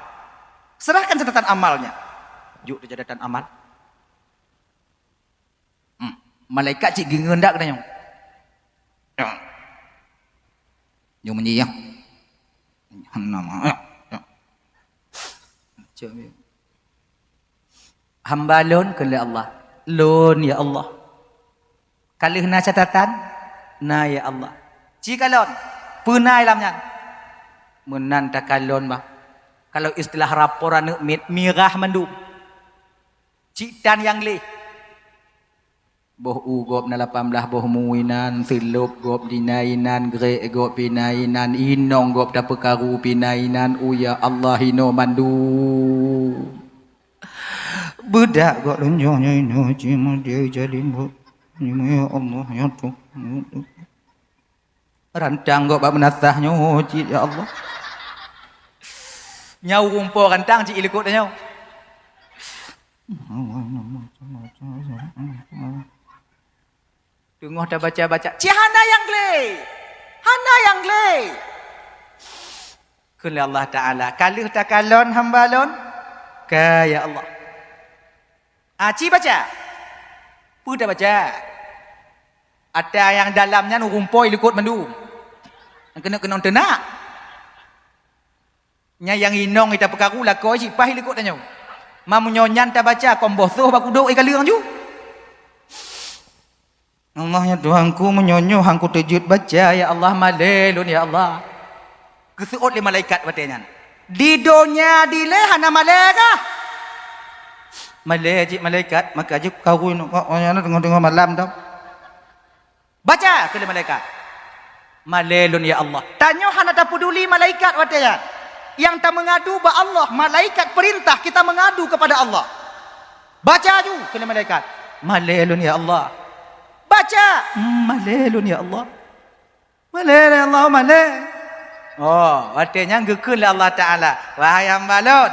Serahkan catatan amalnya. Juk di catatan amal. Malaikat cik gengendak katanya. Jom Menje ya. Nama. Jom. Hamba lon ke Allah. Lon ya Allah. Kalau na catatan, na ya Allah. Jika lon, punai lamnya. Menan takalon bah. Kalau istilah raporan mirah mandum. Citan yang le. Boh ugop na 18 boh muinan, silup gop dinainan, gre gop pinainan, inong gop tapekaru pinainan, uya Allah hino mandum. Budak gak lonjonya ini cuma dia jadi buat ya Allah ya Tuhan rantang gak bak menasahnya ya Allah nyau rumpur rantang cik ilikut nyau tengok dah baca-baca cik hana yang le kuli Allah Ta'ala kalih takalon hambalon kaya Allah. Cik baca. Pu dah baca. Ada yang dalamnya rumpoi likut mandu. Kena tenak. Nya yang inong kita pekaru lakoi cik pah likut tanya. Mamu nyonyan tak baca kombosoh baku dok ikan liang ju. Allah ya Tuhanku menyonyo hangku tejut baca ya Allah malelun ya Allah. Kesuot le malaikat batenya. Di dunia dile hana malaika. Malaikat maka aja kau tengok malam tau. Baca ke malaikat. Malelun ya Allah. Tanya hana tak peduli malaikat watanya. Yang tak mengadu ba Allah, malaikat perintah kita mengadu kepada Allah. Baca ju ke malaikat. Malelun ya Allah. Baca. Malelun ya Allah. Malelun ya Allah malel. Oh, watanya ngekul Allah Taala. Wahai hambalon.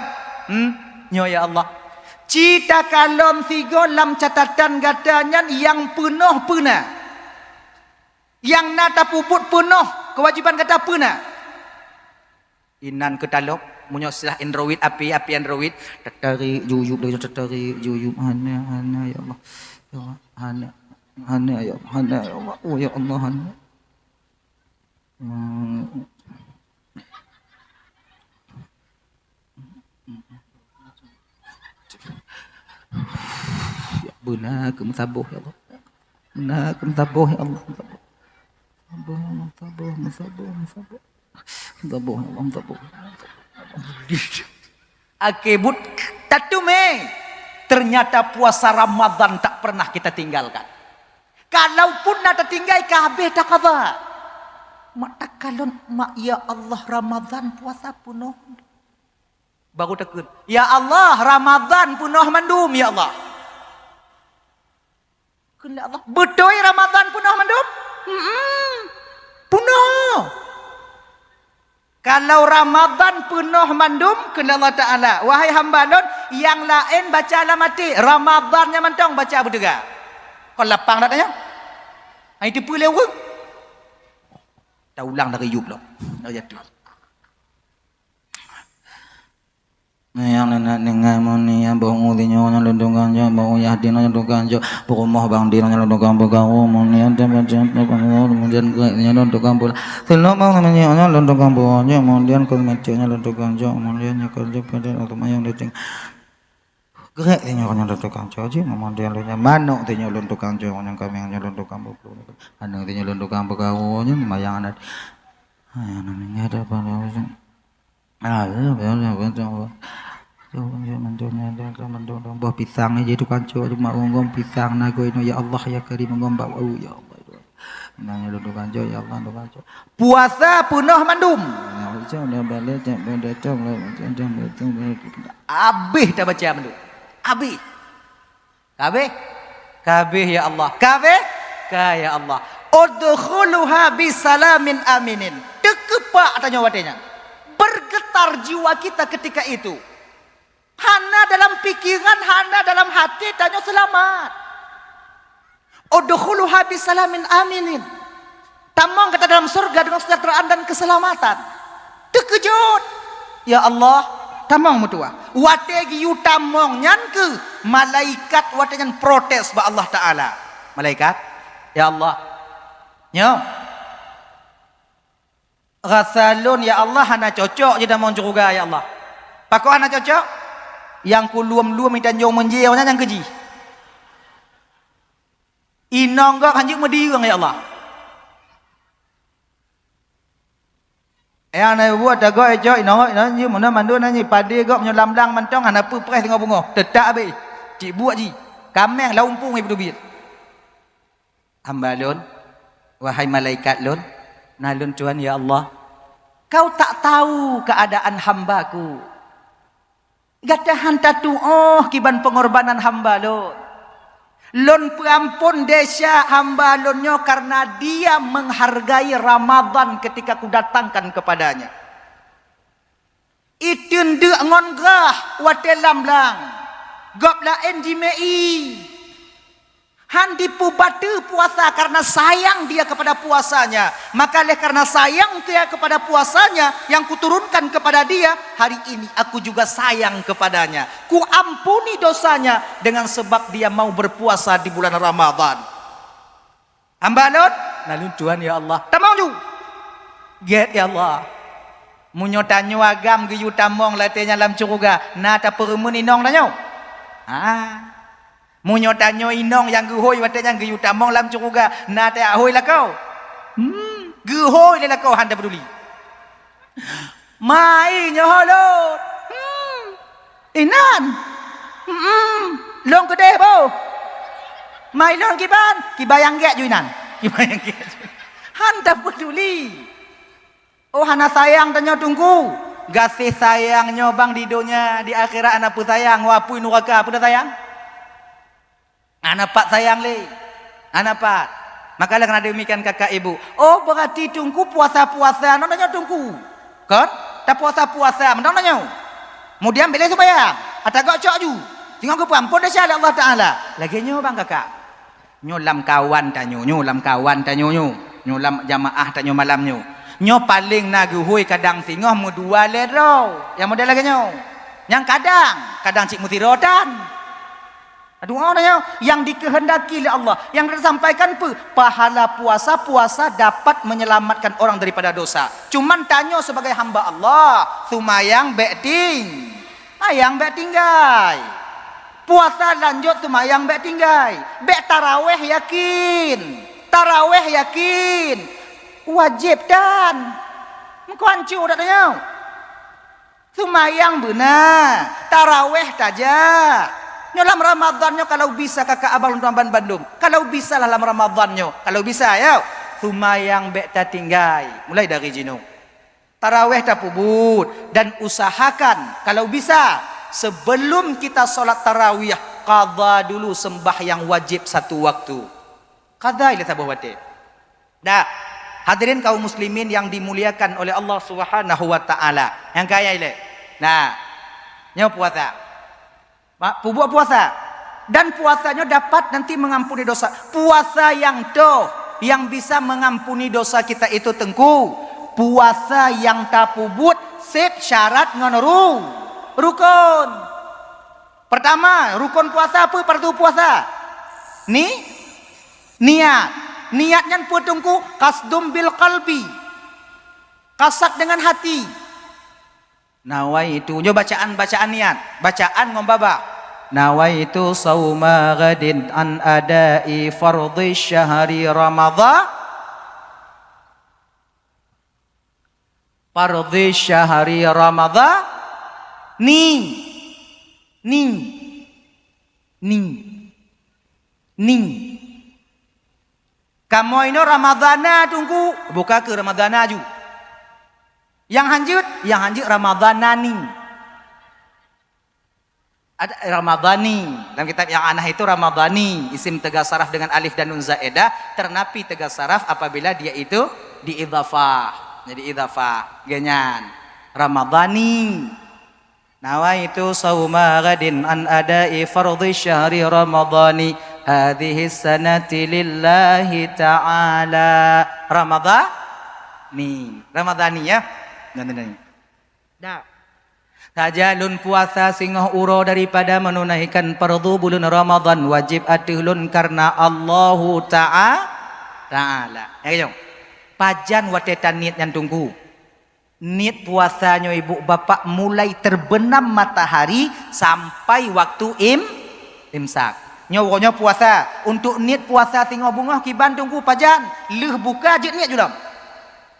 Nyo ya Allah. Cita kalom tiga lam catatan katanya yang penuh puna. Yang nata puput penuh kewajiban kata puna. Inan ke talok. Munyo silah Android api Android. Tertarik juyub lagi tertarik juyub. Hana ya Allah. Ya Allah. Hana ya Allah. Oh ya Allah hana. Ya benar ke mensabuh ya Allah. Benar ke mensabuh ya Allah. Mensabuh. Akibut tatume. Ternyata puasa Ramadan tak pernah kita tinggalkan. Kalaupun nak tinggal kabeh tak qada. Mak takalon mak ya Allah Ramadan puasa penuh. Baru takut. Ya Allah Ramadan penuh mandum ya Allah. Kena Allah. Betul Ramadan penuh mandum? Penuh. Kalau Ramadan penuh mandum kena Allah Ta'ala. Wahai hamba Lord, yang lain baca lah mati. Ramadannya mantong baca apa juga. Kau lapang tak tanya? Itu pun lewa. Dah ulang dari yub lah. Dah jatuh. Yang nenek nengai moni yang bau ulinya yang lendungan yang bau yahdina yang lendungan yang rumah bang dina yang lendungan bergaul moni yang tempat kemudian kemudian lendungan bola selama bang namanya yang lendungan bolanya kemudian kemudian lendungan yang kemudian yang kerja pada atau yang dating gerak tinya yang lendungan caji kemudian lainnya manuk tinya lendungan yang kami yang lendungan bola anu tinya lendungan bergaul yang mayang anak namanya ada apa buah pisang aja itu kanco cuma ngom pisang nago ini ya Allah ya Karim ngom bau ya Allah nanya lu kanco ya Allah lu kanco puasa penuh mandum abih dah baca mandum abih kabeh ya Allah kabeh ya Allah udkhuluha bisalamin aminin dekepak tanya wadenya bergetar jiwa kita ketika itu. Hana dalam pikiran, hana dalam hati, tanya selamat. Udkhuluha bisalamin aminin. Tamang kata dalam surga dengan kesejahteraan dan keselamatan. Terkejut. Ya Allah, tamang mutua. Wategi yu tamang nyan ke malaikat watenyan protes ba Allah Taala. Malaikat, ya Allah. Nyo. Ghasalun ya Allah hana cocok je damang juga ya Allah. Pakok hana cocok? Yang ku luam dan jauh menjauhnya yang keji. Inong gak hanjuk medirang ya Allah. Yang nak buat dah gak ejok inong je mana mandu nanya padi gak menyolam lang mantong hana pu pres tengah bunga. Tetak be. Cik buat ji. Kameng laumpung ibu bit. Hamba lun wahai malaikat lun nalun Tuhan ya Allah, kau tak tahu keadaan hambaku. Gata hanta tu'oh kiban pengorbanan hamba lon. Lon perampun desa hamba lonnya karena dia menghargai Ramadan ketika ku datangkan kepadanya. Itun dek ngongrah watelam lang. Gop lain jimei. Handi pubatu puasa karena sayang dia kepada puasanya. Maka oleh karena sayang dia kepada puasanya yang kuturunkan kepada dia, hari ini aku juga sayang kepadanya. Ku ampuni dosanya dengan sebab dia mau berpuasa di bulan Ramadan. Hamba Lord, lalu Tuhan ya Allah. Tamang ju. Get ya Allah. Munyo tanyo agam ge yu tamong latenya lam curuga. Na ta peremun inong tanyo. Munyo tanyo inong yang gehoy watanya ge yu tamong lam curuga. Na ta ahoy lah kau. Gehoy lah kau handa peduli. Mai nyo Lord. Inan. Long gede bo. Mai long kibayang get ju inan. Kibayang get. Handa peduli. Oh hana sayang tanyo tunggu. Gasih sayangnya bang di dunia, di akhirat anak pun sayang. Wapui neraka pun dah sayang. Anak pak sayang le. Anak pak. Makalah kena demikian kakak ibu. Oh berarti tunggu puasa-puasa. Nonanya tunggu. Kan? Tak puasa-puasa. Nonanya. Kemudian bila supaya. Atau kau cok ju. Tengok ke puan. Pun dah syariat Allah Ta'ala. Lagi nyo bang kakak. Nyo lam kawan tanyo. Nyo lam kawan tanyo nyo. Nyo lam jamaah tanyo malam nyo. Nyo paling naguhui kadang singoh mudua lero. Yang model lagi nyo. Yang kadang cik mutirotan. Aduh orang yang dikehendaki oleh Allah, yang disampaikan pahala puasa dapat menyelamatkan orang daripada dosa. Cuman tanya sebagai hamba Allah, sumayang beting, ayang betinggai. Puasa lanjut sumayang betinggai. Taraweh yakin, wajib dan mengkuancu dak tanya. Sumayang benar, taraweh tajak. Dalam Ramadannya kalau bisa kakak abang Tuan Bandung. Kalau bisa lah dalam Ramadannya. Kalau bisa ya. Sumayang bekta tinggai. Mulai dari jinu. Taraweh tak pubut. Dan usahakan. Kalau bisa. Sebelum kita solat tarawih. Qadha dulu sembahyang wajib satu waktu. Qadha ila tabuh wate. Dah. Hadirin kaum muslimin yang dimuliakan oleh Allah Subhanahu wa taala. Yang kaya ile. Nah. Nyo puasa. Buat puasa dan puasanya dapat nanti mengampuni dosa. Puasa yang bisa mengampuni dosa kita itu tengku puasa yang tak pubut sip syarat ngono rukun. Pertama rukun puasa apa fardu puasa? Niatnya tengku kasdum bil qalbi, kasak dengan hati. Nawaitu nyo bacaan niat, bacaan ngombaba. Nawaitu sauma ghadin an adai fardhi syahri ramadhan. Fardhi syahri ramadhan. Ning. Kamu ini Ramadana tunggu, buka ke Ramadana ju. Yang hanjut Ramadana ning. Ada Ramadhani dalam kitab yang anah itu Ramadhani, isim tegas saraf dengan alif dan nun zaidah, ternapi tegas saraf apabila dia itu diidhafah. Jadi idhafah genyan Ramadhani. Nawaitu sauma ghadin an adai fardhi syahri ramadhani hadhihi sanati lillahi ta'ala. Ramadhani ya. Dah. Tajalun puasa singoh uro daripada menunaikan fardu bulan Ramadan wajib atihulun karena Allahu Ta'ala. Ya, pajan watetan niat yang tunggu. Niat puasanya ibu bapak mulai terbenam matahari sampai waktu imsak. Nyawonya puasa. Untuk niat puasa singoh bunga kiban tunggu pajan. Leh buka je niat juga.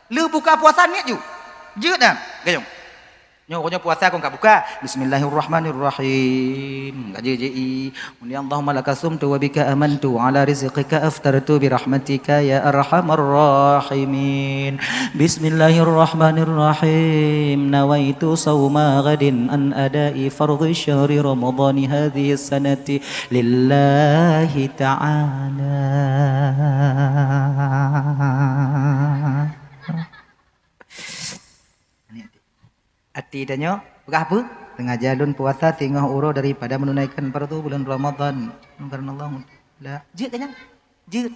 Leh buka puasa niat ju. Je dah. Gayung. Nyokonya puasa kau enggak buka. Bismillahirrahmanirrahim. Enggak jeji. Muni Allahumma lakasumtu wa bika amantu ala rizqika aftartu bi rahmatika ya arhamar rahimin. Bismillahirrahmanirrahim. Nawaitu sawma ghadin an adai fardhi syahri ramadhani hadhihi sanati lillahi ta'ala. Ati danyo apa? Tengah jalun puasa tinggal uro daripada menunaikan fardu bulan Ramadan. Karena Allah la jid tanya. Jid.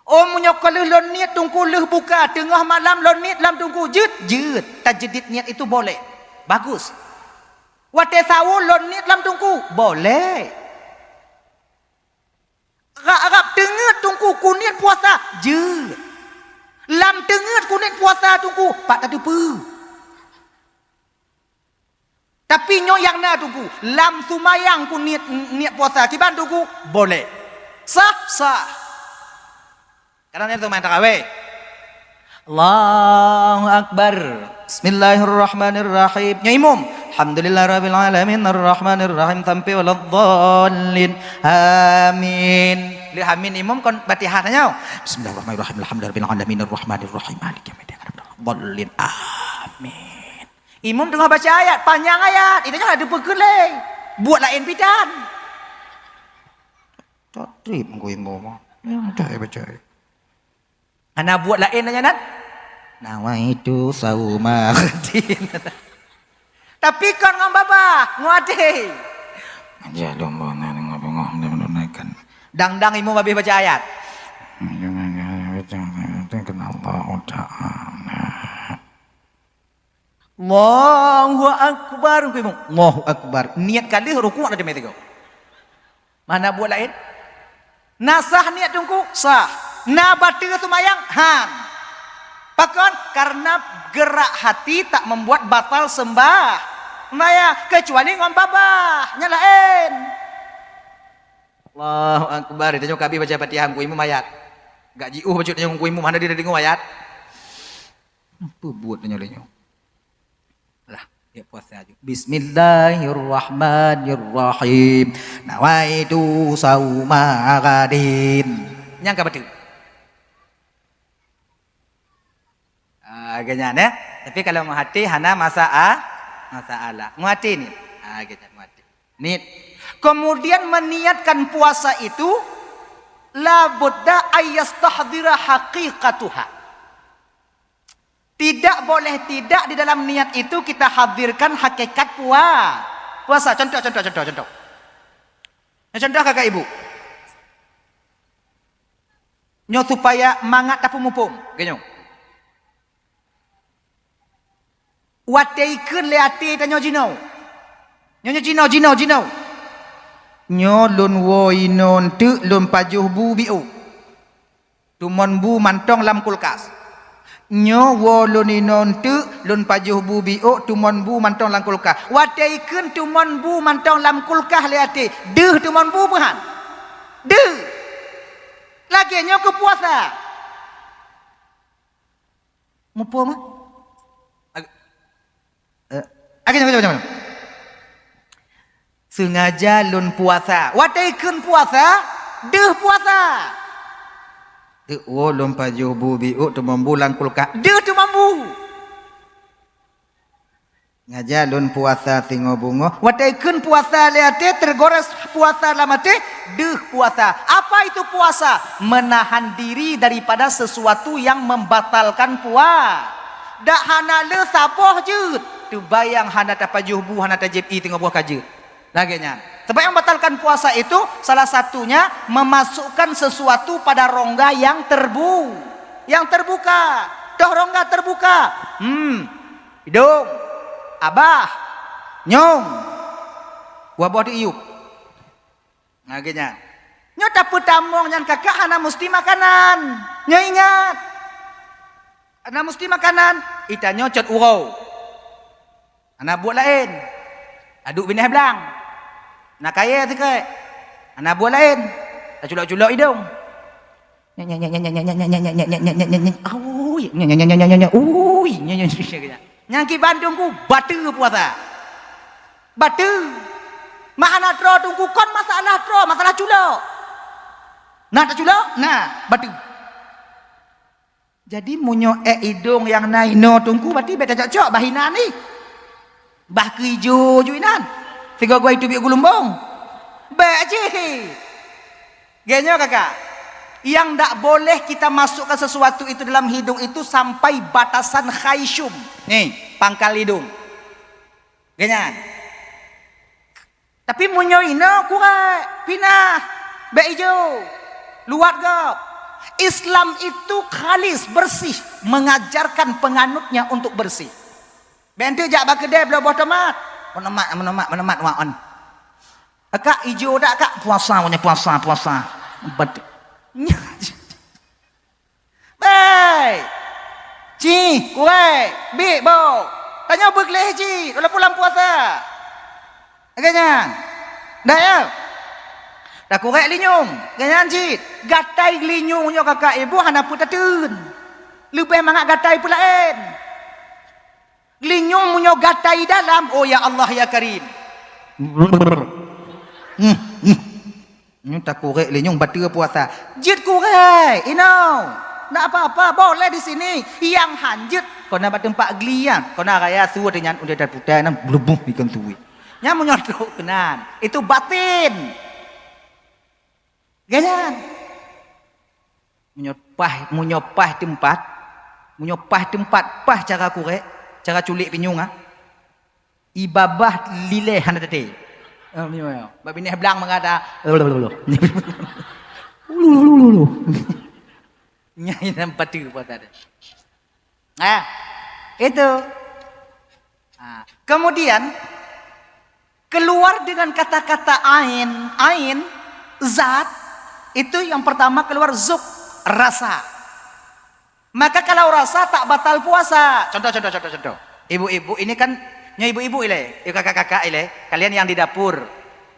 Oh munyo kalau lon niat tunggu leh buka tengah malam lon niat lam tunggu jid. Tajdid niat itu boleh. Bagus. Wate sawu lon niat lam tunggu boleh. Agak tengah tunggu kuniat puasa jid. Lam tengah kuniat puasa tunggu pak tadu pu. Tapi nyo yang na tunggu lam sumayang ku niat puasa kiban tunggu boleh sah karena itu main tarawih. Allahu Akbar. Bismillahirrahmanirrahim. Nyo imum alhamdulillahirabbil alamin arrahmanirrahim sampai waladdallin amin. Li amin imum kon Fatihahnya bismillahirrahmanirrahim alhamdulillahirabbil alamin arrahmanirrahim maliki yaumiddin waladdallin amin. Imam tengah baca ayat, panjang ayat. Itu ada pegeleng. Buat lain bidan. Tak terima gue imam. Yang dah baca. Anak buat lain aja nat. Nawaitu sauma ghadin. Tapi kan ngam baba, ngade. Aja domba ngomong menunaikan. Dang imam habis baca ayat. Kenal Allah Ta'ala. Allahu akbar ku imam. Allahu akbar. Niat kali rukuk ada demi tiga. Mana buat lain? Nasah niat tungku sah. Na batu sumayang han. Pakon karena gerak hati tak membuat batal sembah. Maya kecuali ngom babah nyalain. Allahu akbar. Itu kabi baca Fatihah ku imam ayat. Gak jiuh baca ku imam mana dia dengar ayat. Apa buat nyalanya? Lah, ya puasa aja. Bismillahirrahmanirrahim. Nawaitu sauma gadin. Nyangka betul. Ganyan ya. Tapi kalau mau hati hana masalah. Mau hati nih. Ganyan mau hati. Nih. Kemudian meniatkan puasa itu la budda ayyastahdira haqiqatuha. Tidak boleh tidak di dalam niat itu kita hadirkan hakikat puasa. Contoh. Contoh kakak ibu. Nyo supaya mangat tapu mupung. Genyo. Wateikeun leati tanyo jinau. Nyo jinau. Nyo lun wo inon tu lun pajuh bu biu. Tumon bu mantong lam kulkas. Nyo wo luninon tu lun pajuh bu biu tumon bu mantong lam kulkah. Wateikeun tumon bu mantong lam kulkah liati. Deuh tumon bu buhan. Deuh. Lagi nyo ke puasa. Mupo mah? Agak sengaja lun puasa. Wateikeun puasa, deuh puasa. Oh lompat jubu biu tu membulang kulka. Dia tu mambu. Ngaja lun puasa tingo bungo. Wateikeun puasa leate tergores puasa lamate deuh puasa. Apa itu puasa? Menahan diri daripada sesuatu yang membatalkan puasa. Dak hana le sapoh jeut. Tu bayang hana tapajuh bu hana tajib tingo buah kajut. Lagenya. Sebab yang membatalkan puasa itu salah satunya memasukkan sesuatu pada rongga yang terbuka. Toh rongga terbuka. Hidung, abah, nyong, wabah diiup. Lagenya. Nyo tapu tamong nyan kakak hana mesti makanan. Nyo ingat. Hana mesti makanan. Ita nyo cot urau. Hana buat lain. Aduk bineh belang. Nak kaya tu ke? Anak buat lain. Tak culak-culak hidung. Nyangki Bandung ku batu puasa. Batu. Mana tro tungku kon masalah tro, masalah culak. Nah tak culak? Nah, batu. Jadi munyo hidung yang naino tungku berarti beta cocok bahina ni. Bah keijo juinan. Tiga gua itu biar gulumbong. Baik je. Genyo kakak. Yang tak boleh kita masukkan sesuatu itu dalam hidung itu sampai batasan khayshum. Nih, pangkal hidung. Genyan. Tapi munyo ino kuat. Pinah. Baik je. Luat gap. Islam itu khalis, bersih. Mengajarkan penganutnya untuk bersih. Bentuk jak bakedai belah buah tomat. Menemat waon. Kak hijau dak kak puasa punya puasa. Betul. Baik. Ci, kue, bi bo. Tanya begleh ci, kalau pulang puasa. Agaknya. Dah ya. Dah kurek linyung. Ganyan ci. Gatai linyungnya kakak ibu hana putatun. Lebih mangak gatai pulain. Linyung munyo gatai dalam. Oh ya Allah ya Karim. Tak kurek linyung batu puasa. Jit kurek. Nak apa-apa boleh di sini. Yang hanjut. Kau nak tempat gelian. Kau nak raya suruh dengan udah putih nan blubuh ikan suwi. Nya munyo kenan. Itu batin. Ganyan. Munyopah tempat pah cara kurek. Cara culik pinyung ibabah lileh hana tadi. Babi ni belang mengada. Nyai nampak tu buat ada. Itu. Kemudian keluar dengan kata-kata ain, zat, itu yang pertama keluar zuk, rasa. Maka kalau rasa tak batal puasa. Contoh. Ibu-ibu ini kan, ibu-ibu ile, kakak-kakak ile, kalian yang di dapur.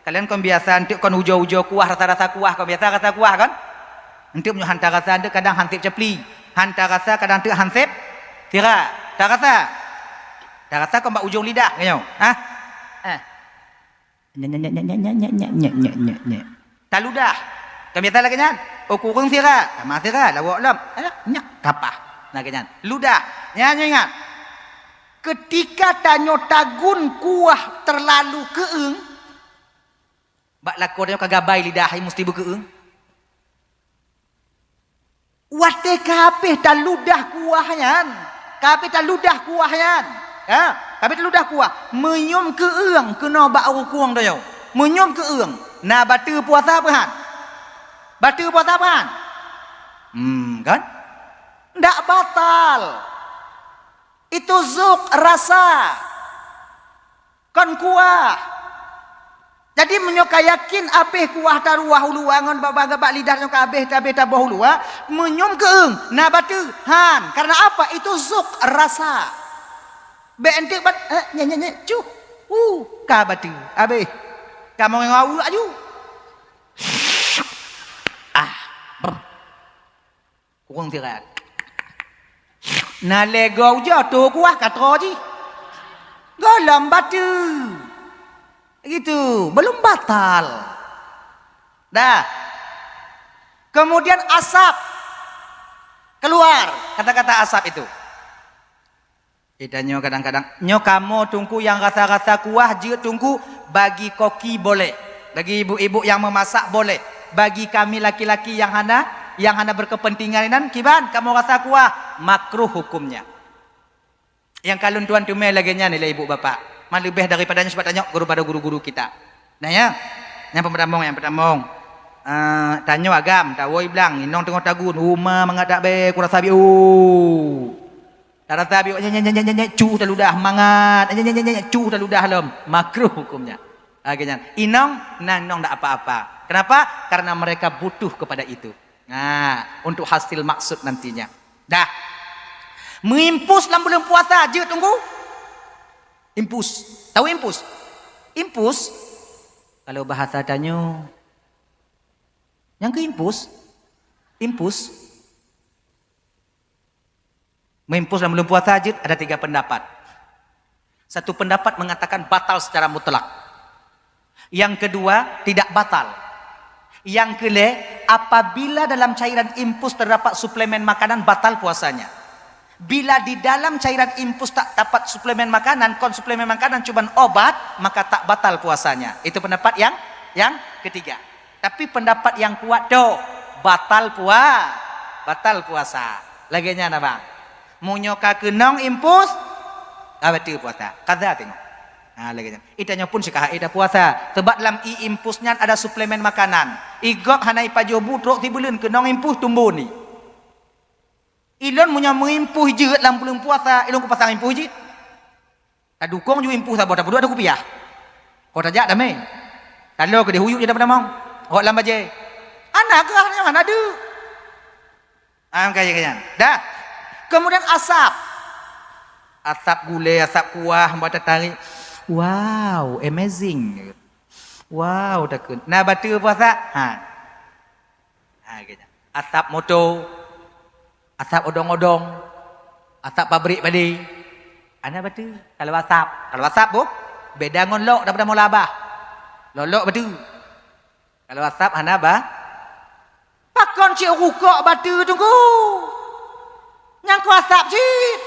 Kalian kon biasa untuk kon ujo-ujo kuah, rasa-rasa kuah, kon biasa rasa kuah kan? Untuk punya hantar rasa ada kadang hansip cepli, hantar rasa kadang tu hansip tira, tak rasa kon mbak ujung lidah, kau, tak ludah. Kami biasa lagi nyan. Kurang sira, sama sira, lawak lam. Nyak kapah. Nah kenyan. Ludah. Nyanyi ingat. Ketika tanyo tagun kuah terlalu keeng, bak lakonnya kagabai lidah mesti berkeeng. Wate kabeh tak ludah kuahnya. Kabeh tak ludah kuahnya. Ya, kabeh tak ludah kuah. Menyum keeng kena bak kuang dah yo. Menyum keeng. Nah batu puasa apa han? Batu puasa apa han? Kan? Ndak batal. Itu zuk rasa. Kon kuah. Jadi menyoka yakin apeh kuah taruah huluangan babah-babak lidah nyoka abeh tabah hulua menyum keeng na batu han. Karena apa? Itu zuk rasa. Be ente bat nyanyi cu. Ka batu abeh. Kamu ngau aju. Kurang tirat. Na lego jatuh kuah katro ji. Golam batu. Gitu, belum batal. Dah. Kemudian asap keluar, kata-kata asap itu. Idanyo kadang-kadang nyo kamu tunggu yang rasa-rasa kuah je tunggu bagi koki boleh. Bagi ibu-ibu yang memasak boleh. Bagi kami laki-laki yang hana berkepentingan dan kiban kamu rasa kuah makruh hukumnya. Yang kalun tuan tumai lagi nilai ibu bapak. Lebih daripadanya sebab tanya pada guru-guru kita. Nah ya, yang pertama. Tanya agam, tawoi bilang, inong tengok tagun, rumah mengadak be kurang sabi. Tak sabi, cu taludah mangat, cu taludah lom, makruh hukumnya. Akhirnya, inong tak apa-apa. Kenapa? Karena mereka butuh kepada itu. Nah, untuk hasil maksud nantinya. Dah. Mengimpus dalam bulan puasa aja tunggu. Impus. Tahu impus? Impus kalau bahasa tanyo yang ke impus mengimpus dalam bulan puasa aja ada 3 pendapat. Satu pendapat mengatakan batal secara mutlak. Yang kedua tidak batal. Yang kedua apabila dalam cairan impus terdapat suplemen makanan batal puasanya. Bila di dalam cairan impus tak dapat suplemen makanan, suplemen makanan cuma obat, maka tak batal puasanya. Itu pendapat yang ketiga. Tapi pendapat yang kuat batal puasa. Laginya apa bang? Munyoka kenong impus, batal puasa. Kada tengok. Nah laginya. Itanya pun sekah ida puasa. Sebab dalam impusnya ada suplemen makanan. Igok hanai pajobu trok tibulun kenong impus tumbuh ni. Ilon punya mengimpuh je dalam bulan puasa. Ilon ku pasang impuh je. Tak dukung juga impuh sabot. Tak perlu ada kupiah. Kau tajak dah main. Kalau ke dia huyuk je dah pada mau. Kau dalam baje. Anak ke yang mana ada. Kaya-kaya. Dah. Kemudian asap. Asap gulai, asap kuah. Buat tarik. Wow, amazing. Wow, takut. Nah, batu puasa. Asap motor. Asap odong-odong, asap pabrik padi. Ana batu. Kalau asap bu, beda ngon lok daripada molabah. Lolok batu. Kalau asap ana ba? Pakon cik rukok batu tunggu. Yang ku asap cik.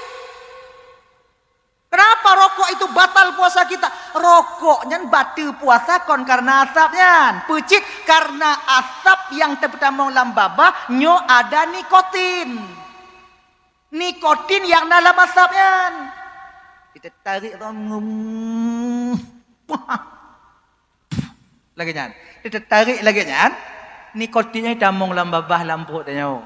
Kenapa rokok itu batal puasa kita? Rokoknya batu puasa kon karena asapnya. Pecik karena asap yang terpertama dalam babah nyo ada nikotin. Nikotin yang dalam asapnya. Kita tarik lagi nyan. Kita tarik lagi nyan. Nikotinnya damong dalam babah lampu tanya.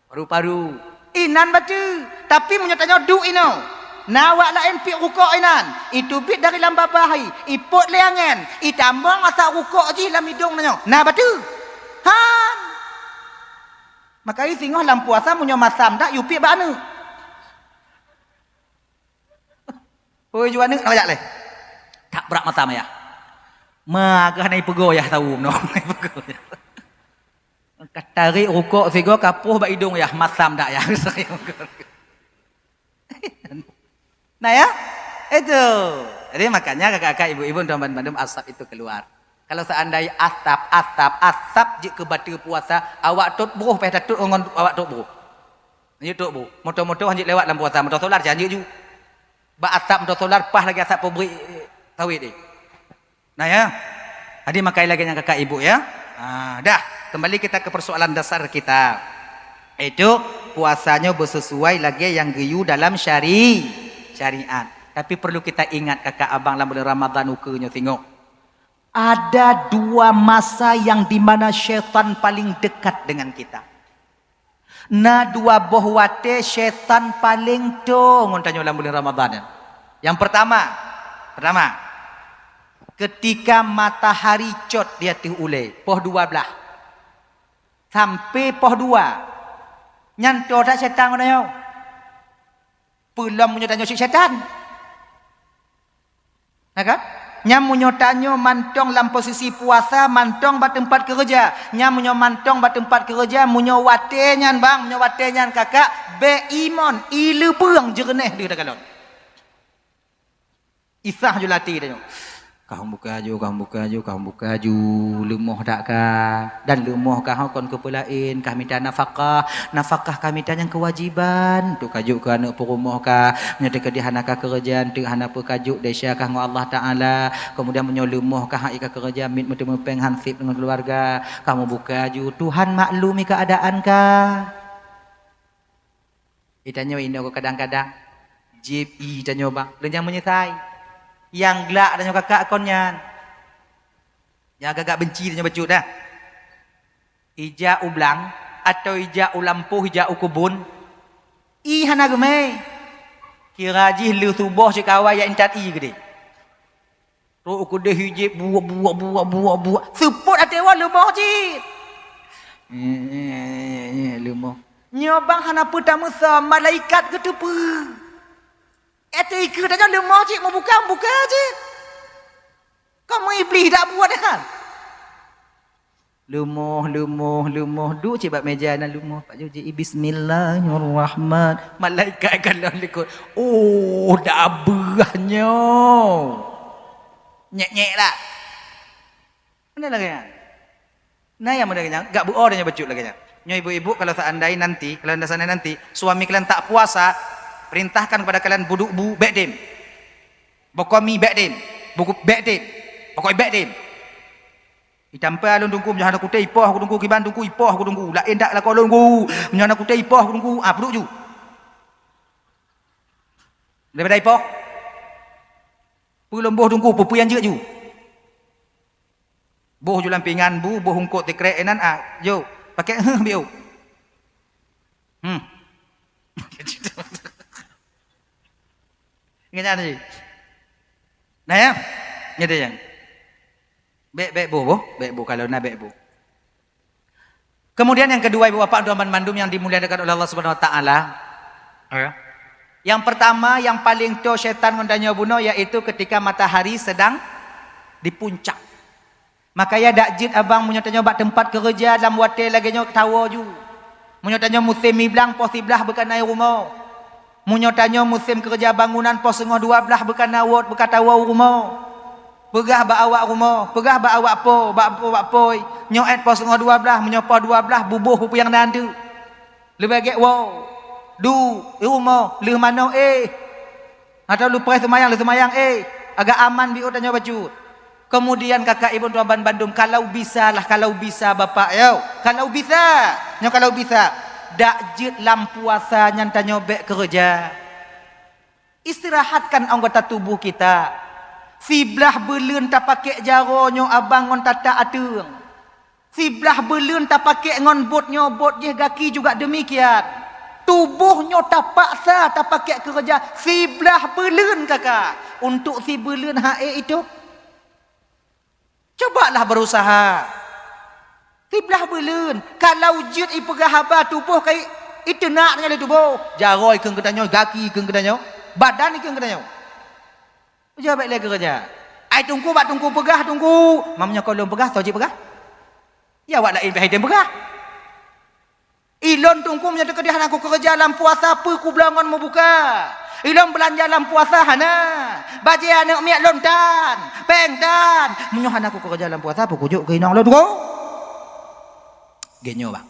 Paru-paru. Inan batu. Tapi menyatanya du ino. Nawak lain pi rukuk inan. Itu bit dari lamba bahi. Iput leangan. Itambang masa rukuk je dalam hidung nanyo. Nah batu. Han. Maka i singoh dalam puasa munyo masam dak yu pi bana. Oi juan ni nak leh. Tak berak masam ya. Maka nai pego ya tahu no. Katarik rukuk sigo kapuh ba hidung ya masam dak ya. Nah ya, itu. Jadi makanya kakak-kakak, ibu-ibu dan bandum asap itu keluar. Kalau seandainya asap jika batu puasa, awak tut buruh pada tut ngon awak tut buruh. Ini tut buruh. Motor-motor hanjit lewat dalam puasa, motor solar janji ju. Ba asap motor solar pah lagi asap pemberi tawid ni. Nah ya. Jadi makai lagi yang kakak ibu ya. Dah, kembali kita ke persoalan dasar kita. Itu puasanya bersesuai lagi yang geyu dalam syariat. Tapi perlu kita ingat kakak abang dalam bulan Ramadan ukenya tengok. Ada dua masa yang dimana syaitan paling dekat dengan kita. Na dua bohwate syaitan paling ngontanya dalam bulan Ramadan. Yang pertama, ketika matahari cot dia tu ulai, poh 12. Sampai poh 2. Nyanto tak syaitan ngono. Belum menyotanya syaitan. Nah kan? Nyam menyotanyo mantong dalam posisi puasa, mantong ba tempat kerja. Nyam menyo mantong ba tempat kerja, menyo wate nyan bang, menyo wate nyan kakak, be iman, ilu perang jerneh dia dah kalon. Isah julati dia. Kau buka aju, lemoh tak kah? Dan lemoh kah kon kepelain, kah minta nafkah kah minta yang kewajiban. Tu kajuk ke anak perumah kah, menyatakan dia hana kah kerjaan, tu hana apa kajuk desya kah dengan Allah Taala. Kemudian menyolemoh kah ika kerja mit mempeng hansip dengan keluarga. Kamu buka aju, Tuhan maklumi keadaan kah? Itanya ini aku kadang-kadang jip itanya bang, lenyang menyesai. Yang gelak dan kakak konyan. Yang agak benci dan bacut dah. Ija ublang atau ija ulampuh ija ukubun. I hana gemai. Kira jih lu subuh cekawa ya intat i gede. Ro uku deh hijib buah. Support atewa lu boh cit. Lu boh. Nyobang hana pertama sa malaikat ketupu. Itu ikut aja lemah cik mau buka cik. Kamu iblis tak buat kan? Lumoh. Duk cik bab meja dan lumoh. Pak Joji bismillahirrahmanirrahim. Malaikat kalau ikut. Oh, dah berahnya. Nyek lah. Mana lagi kan? Nah yang mana kan? Gak buor dia bacut lagi kan? Nyo ibu-ibu kalau seandainya nanti, kalau anda sana nanti suami kalian tak puasa, perintahkan kepada kalian buduk bu bekdim. Bokomi bekdim. Buku bekdim. Pokok bekdim. Itampa alun tungku menjana kute ipoh aku tungku kiban tungku ipoh aku tungku. Lain dak lah kau tungku. Menjana kute ipoh aku tungku. Buduk ju. Daripada ipoh. Pelum boh tungku pupu yang je ju. Boh ju lampingan bu, boh hungkot tekrek enan jo. Pakai biu. Ingat ni. Nah ya, nyada yang. Bek bu kalau nak bek bu. Kemudian yang kedua ibu bapak dan mandum yang dimuliakan oleh Allah Subhanahu Wa Taala. Yang pertama yang paling to syaitan ngondanya bunuh yaitu ketika matahari sedang di puncak. Maka ya dak jid abang menyatanya bak tempat kerja dalam wate lagi nyo tawa ju. Menyatanya musim iblang pos iblah bekanai rumah. Menyatanya musim kerja bangunan pos 12 bekan awat berkata wa rumah. Pegah ba awak rumah, pegah ba awak po, bak poi. Nyoet pos 12 menyopo 12 bubuh pupu yang nandu. Lebih wow. Du rumah le mano atau lu pres semayang agak aman biu tanya baju. Kemudian kakak ibu tuan Bandung kalau bisa bapak yo kalau bisa dak jit lam puasa nyanta nyobek kerja istirahatkan anggota tubuh kita siblah belun tak pakai jaronyo abang ngon tata atung siblah belun tak pakai ngon bot je gaki juga demikian tubuhnya tak paksa, tak pakai kerja. Sebelah bulan kakak. Untuk si bulan haid itu. Cobalah berusaha. Sebelah bulan. Kalau jid ipegah haba tubuh kayak itu nak dengan tubuh. Jaroi keng kedanya, gaki keng kedanya, badan keng kedanya. Jangan baik lagi kerja. Ai tunggu bak tunggu pegah tunggu. Mamnya kalau pegah tau je pegah. Ya awak lain bahai dem pegah. Ilon tunggu menyatu kedihan aku kerja dalam puasa apa ku belangon mau buka. Ilon belanja dalam puasa hana. Baje anak miak lontan, pengtan. Menyohan aku kerja dalam puasa apa kujuk ke inang lo tunggu. Genyo bang.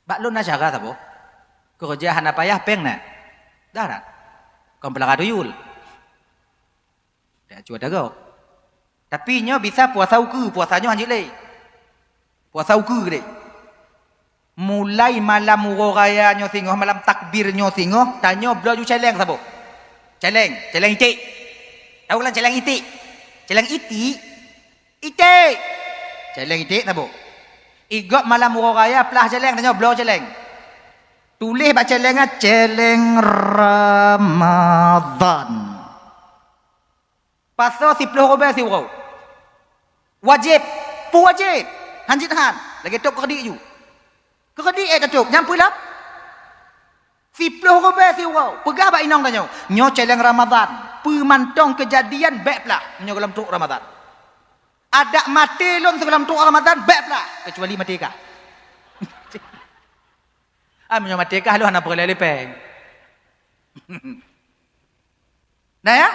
Bak lon na cara tabo. Kerja hana payah peng na. Darat. Kau pelakar tuyul. Dah cuat dah. Tapi nyo bisa puasa uku, puasanya hanjit leh. Puasa uku deh. Mulai malam uro raya nyo singoh, malam takbir nyo singoh, tanyo belaju celeng sabo. Celeng itik. Tahu kan celeng itik? Celeng itik. Itik. Celeng itik sabo. Igok malam uro raya pelah celeng tanyo belaju celeng. Tulis baca celengnya celeng Ramadan. Pasal 10 rupiah si urau. Wajib, pu wajib. Hanjit han, lagi tok kerdik ju. Kerdik tok, nyampu lap. 10 rupiah si urau. Pegah bak inong tanyo. Nyo celeng Ramadan. Pemantong kejadian baik pula nyo dalam tok Ramadan. Ada mati lon dalam tok Ramadan baik pula kecuali mati kah. Menyo mati kah lu hana perlu lepeng. Nah ya?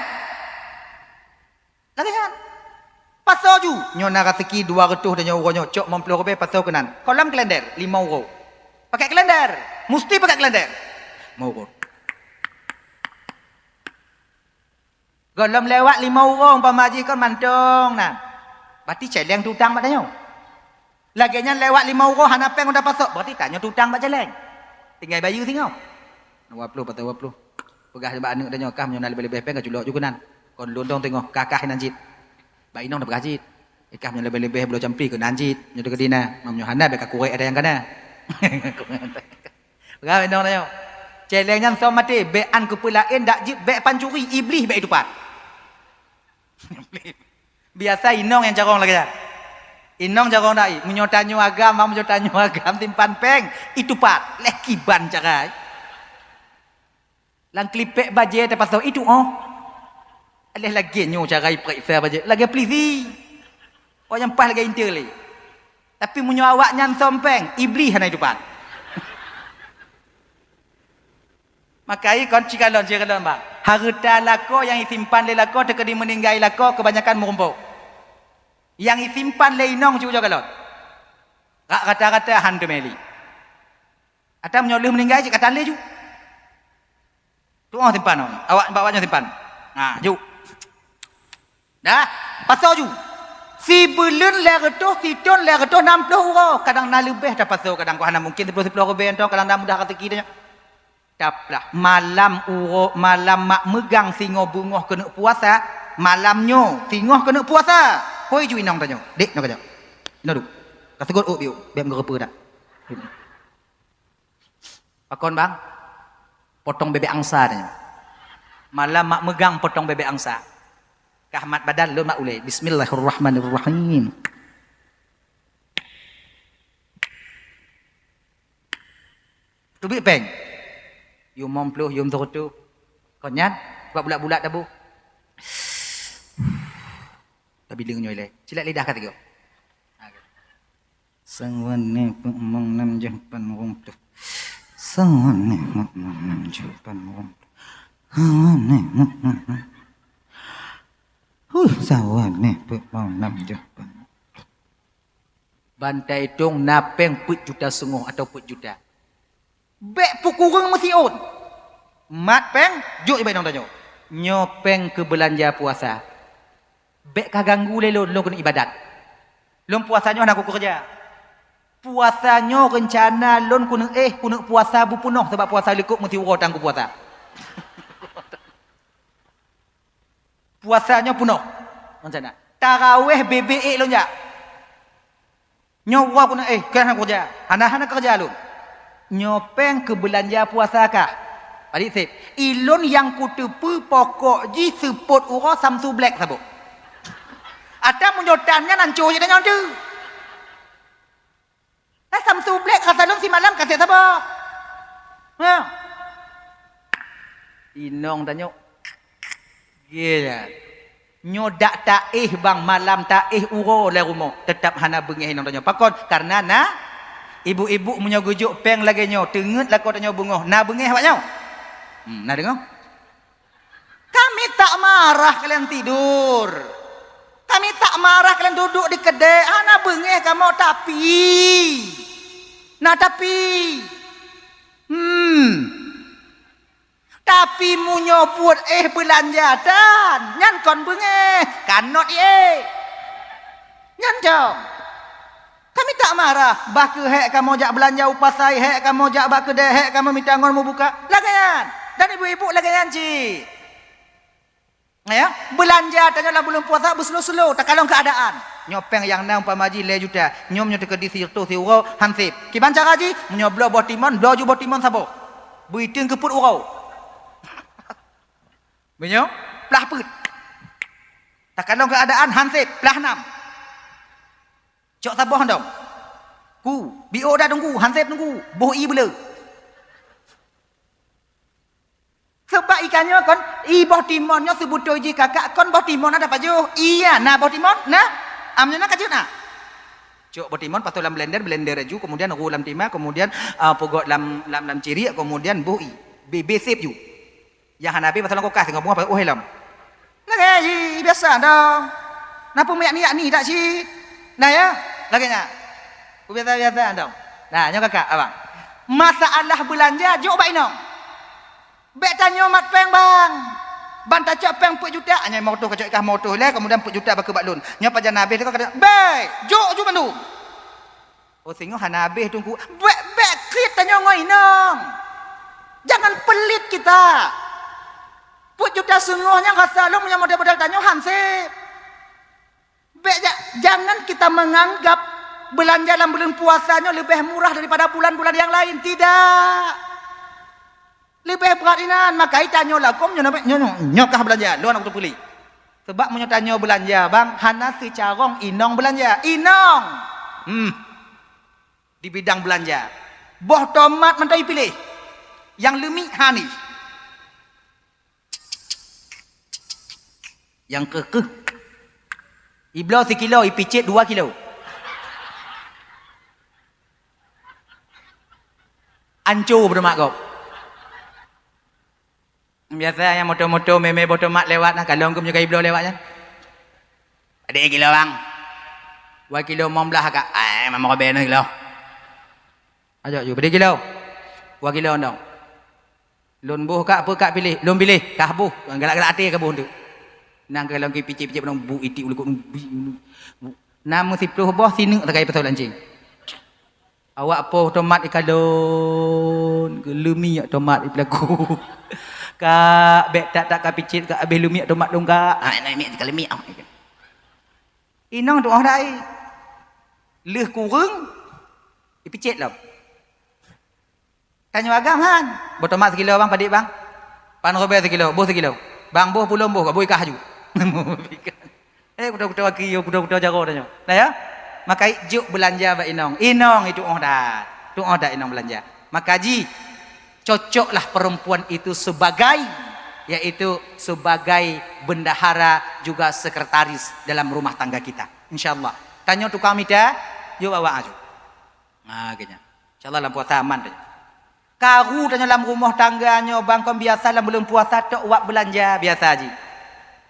Lagi kan? Pasal ju. Nyo nak rezeki 200 dan nyo uronyo. Cok 50 rupiah pasal kenan. Kolam kalender 5 euro. Pakai kalender. Mesti pakai kalender. Mau euro. Kolam lewat 5 euro umpama haji kan mantong nah. Berarti celeng tutang mak tanyo. Laginya lewat 5 euro hana peng udah pasok. Berarti tanyo tutang mak celeng. Tinggal bayu tinggal. 20 patah 20. Pegah sebab anak danyo kah menyo lebih-lebih peng ka culok juga nan. Kon lundong tengok kakah nanjit. Ba inong dah bergajit. Ikah menyo lebih-lebih belum campi ke nanjit. Nyo de kedina. Mamnyo hana be ka kurek ada yang kana. Pegah inong danyo. Celengnya so mati be an kepulain dak jit be pancuri iblis be itu pat. Biasa inong yang jarong lagi. Inong jarong dai, menyotanyo agam, menyotanyo agam timpan peng, itu pat, leh kiban carai. Lang klipek baje te pasal itu oh. Aleh lagi nyo carai periksa baje, lagi plizi. Oh yang pas lagi intil li. Tapi munyo awak nyan sompeng, iblis hana itu pat. Makai kon cikalon bang. Harta lako yang disimpan le lako tekedi meninggai lako kebanyakan merumpuk. Yang disimpan le inong juga galon. Kata-kata hantu meli. Ada menyoleh meninggal je kata le ju. Tu oh simpan oh. Awak bawanya simpan. Nah, ju. Dah, pasal ju. Si bulan leretoh, si ton leretoh 60 euro. Kadang nak lebih dah pasal, kadang kau hana mungkin 10 rupiah entah, kadang dah mudah rezeki dia. Daplah malam uro, malam mak megang singo bungoh kena puasa, malamnyo singoh kena puasa. Hoi ju inong tanyo. Dek nak kajak. Ino du. Kasegot oh biu, biar ngerepa dak. Pakon bang. Potong bebek angsa tanyo. Malam mak megang potong bebek angsa. Kahmat badan lu mak ulai. Bismillahirrahmanirrahim. Tubik peng. Yum 50, yum 100. Konyat, buat bulat-bulat dah bu. Tapi dengar nyoi. Silat lidah kata kau. Sangwane pemong nam japan rumpuh. Sangwane pemong nam japan rumpuh. Sangwane pemong nam japan. Bantai dong napeng put juta sungguh atau put juta. Bek pukurung mesti on. Mat peng, juk ibai nong tanyo. Nyopeng ke belanja puasa. Bek kah ganggu lelon lo kena ibadat. Lon puasanya nak aku kerja. Puasanya rencana lon kuna puasa bu penuh sebab puasa lekuk mesti urut tangku puasa. Puasanya penuh. Rencana. Tarawih BBE lon ja. Nyawa kuna kan aku kerja. Hana kerja lon. Nyopeng ke belanja puasa kah? Adik sip. Ilun yang kutepu pokok ji seput uro Samsu Black sabuk. Ada menyotannya nancur je dengan tu. Samsu Black kata lun si malam kasih sabuk. Ha. Inong tanya. Gila. Nyodak taih bang malam taih uro le rumah. Tetap hana bengih inong tanya. Pakon karena ibu-ibu punya gujuk peng lagi nyo. Tengut lah kau tanya bungoh. Na bengih awak nyo. Nah dengar. Kami tak marah kalian tidur. Kami tak marah kalian duduk di kedai. Hana bengih kamu tapi. Tapi mu nyobut belanja dan nyan kon bengeh kanot nyan jauh. Kami tak marah. Bah ke hek kamu jak belanja upasai, hek kamu jak bak kedai, hek kamu minta ngon mu buka. Lagayan. Dan ibu-ibu lagayan ci. Ya, belanja tanyalah belum puasa berselo-selo tak kalong keadaan. Nyopeng yang nang pamaji le juta. Nyom nyo tekedi sirto siuro hansip. Kiban cara ji menyoblo boh timon, doju boh timon sabo. Buiting keput urau. Benyo, pelah put. Tak kalong keadaan hansip, pelah 6. Cok saboh dong. Ku, bio dah tunggu, hansip tunggu. Boh i bela. Sebab ikannya kon, boh timonnya sebuto ji kakak kon boh timon ada paju. Iya, nah boh timon, nah. Amnya nak kajut nah. Cok boh timon patut dalam blender aju, kemudian ru dalam timah, kemudian pogot dalam ciri, kemudian boh i. BB sip ju. Yang Hanabi pasal kau kasih ngomong apa? Oh helam. Nah biasa dong. Napa miak ni tak sih? Nah ya, lagi nya. Biasa dong. Nah, nyo kakak abang. Masalah belanja jok baik nong. Bek tanya mat peng bang. Banta cak peng 4 juta. Hanya motor kacak kah motor le, kemudian 4 juta bak lun. Nyo pajan Nabi tu kata, "Bek, jok ju bandu." Oh singo Hanabi tunggu. Bek krit tanya ngoi nong. Jangan pelit kita. 4 juta sungguhnya kata lu punya modal-modal tanya hansip. Jangan kita menganggap belanja dalam bulan puasanya lebih murah daripada bulan-bulan yang lain. Tidak. Lebih berat inan. Maka tanya lah kau nyokah belanja. Lu anak tu pilih. Sebab punya tanya belanja bang. Hana si carong inong belanja. Inong. Di bidang belanja. Boh tomat mentai pilih. Yang lemik hani. Yang kekeh. Iblau 1 kilo, ipicit 2 kilo. Ancur bermak kau. Biasa yang motor-motor meme botol mat lewat nah kalau engkau juga iblau lewatnya. Ada 1 kilo bang. 2 kilo mau belah kak. Memang kau benar kilo. Ajak ju, beri kilo. 2 kilo dong. Lun buh kak apa kak pilih? Lun pilih. Kah buh. Galak-galak hati ke buh tu. Nang kalau kita picit-picit penang bu itik uluk nama 10 boh sini tak kaya pasal lancing. Awak po tomat ikalon, gelumi tomat ipelaku. Kak bek tak kapicit kak abih lumi tomat dong kak. Nak mi kalemi ah. Inong tu dai. Leh kurang ipicit lah. Tanya agam kan. Bo tomat 1 kilo bang padik bang. Pan robe 1 kilo, boh 1 kilo. Bang boh pulung boh, boh ikah ju. Kuda-kuda waki yo, kuda-kuda jago tanya. Nah ya. Maka juk belanja ba inong. Inong itu dah. Tu dah inong belanja. Maka ji cocoklah perempuan itu sebagai yaitu sebagai bendahara juga sekretaris dalam rumah tangga kita. Insyaallah. Tanya tu kami dah, yo bawa aju. Nah gini. Insyaallah dalam puasa aman tanya. Karu tanya dalam rumah tangganya bang kon biasa dalam bulan puasa tok wak belanja biasa ji.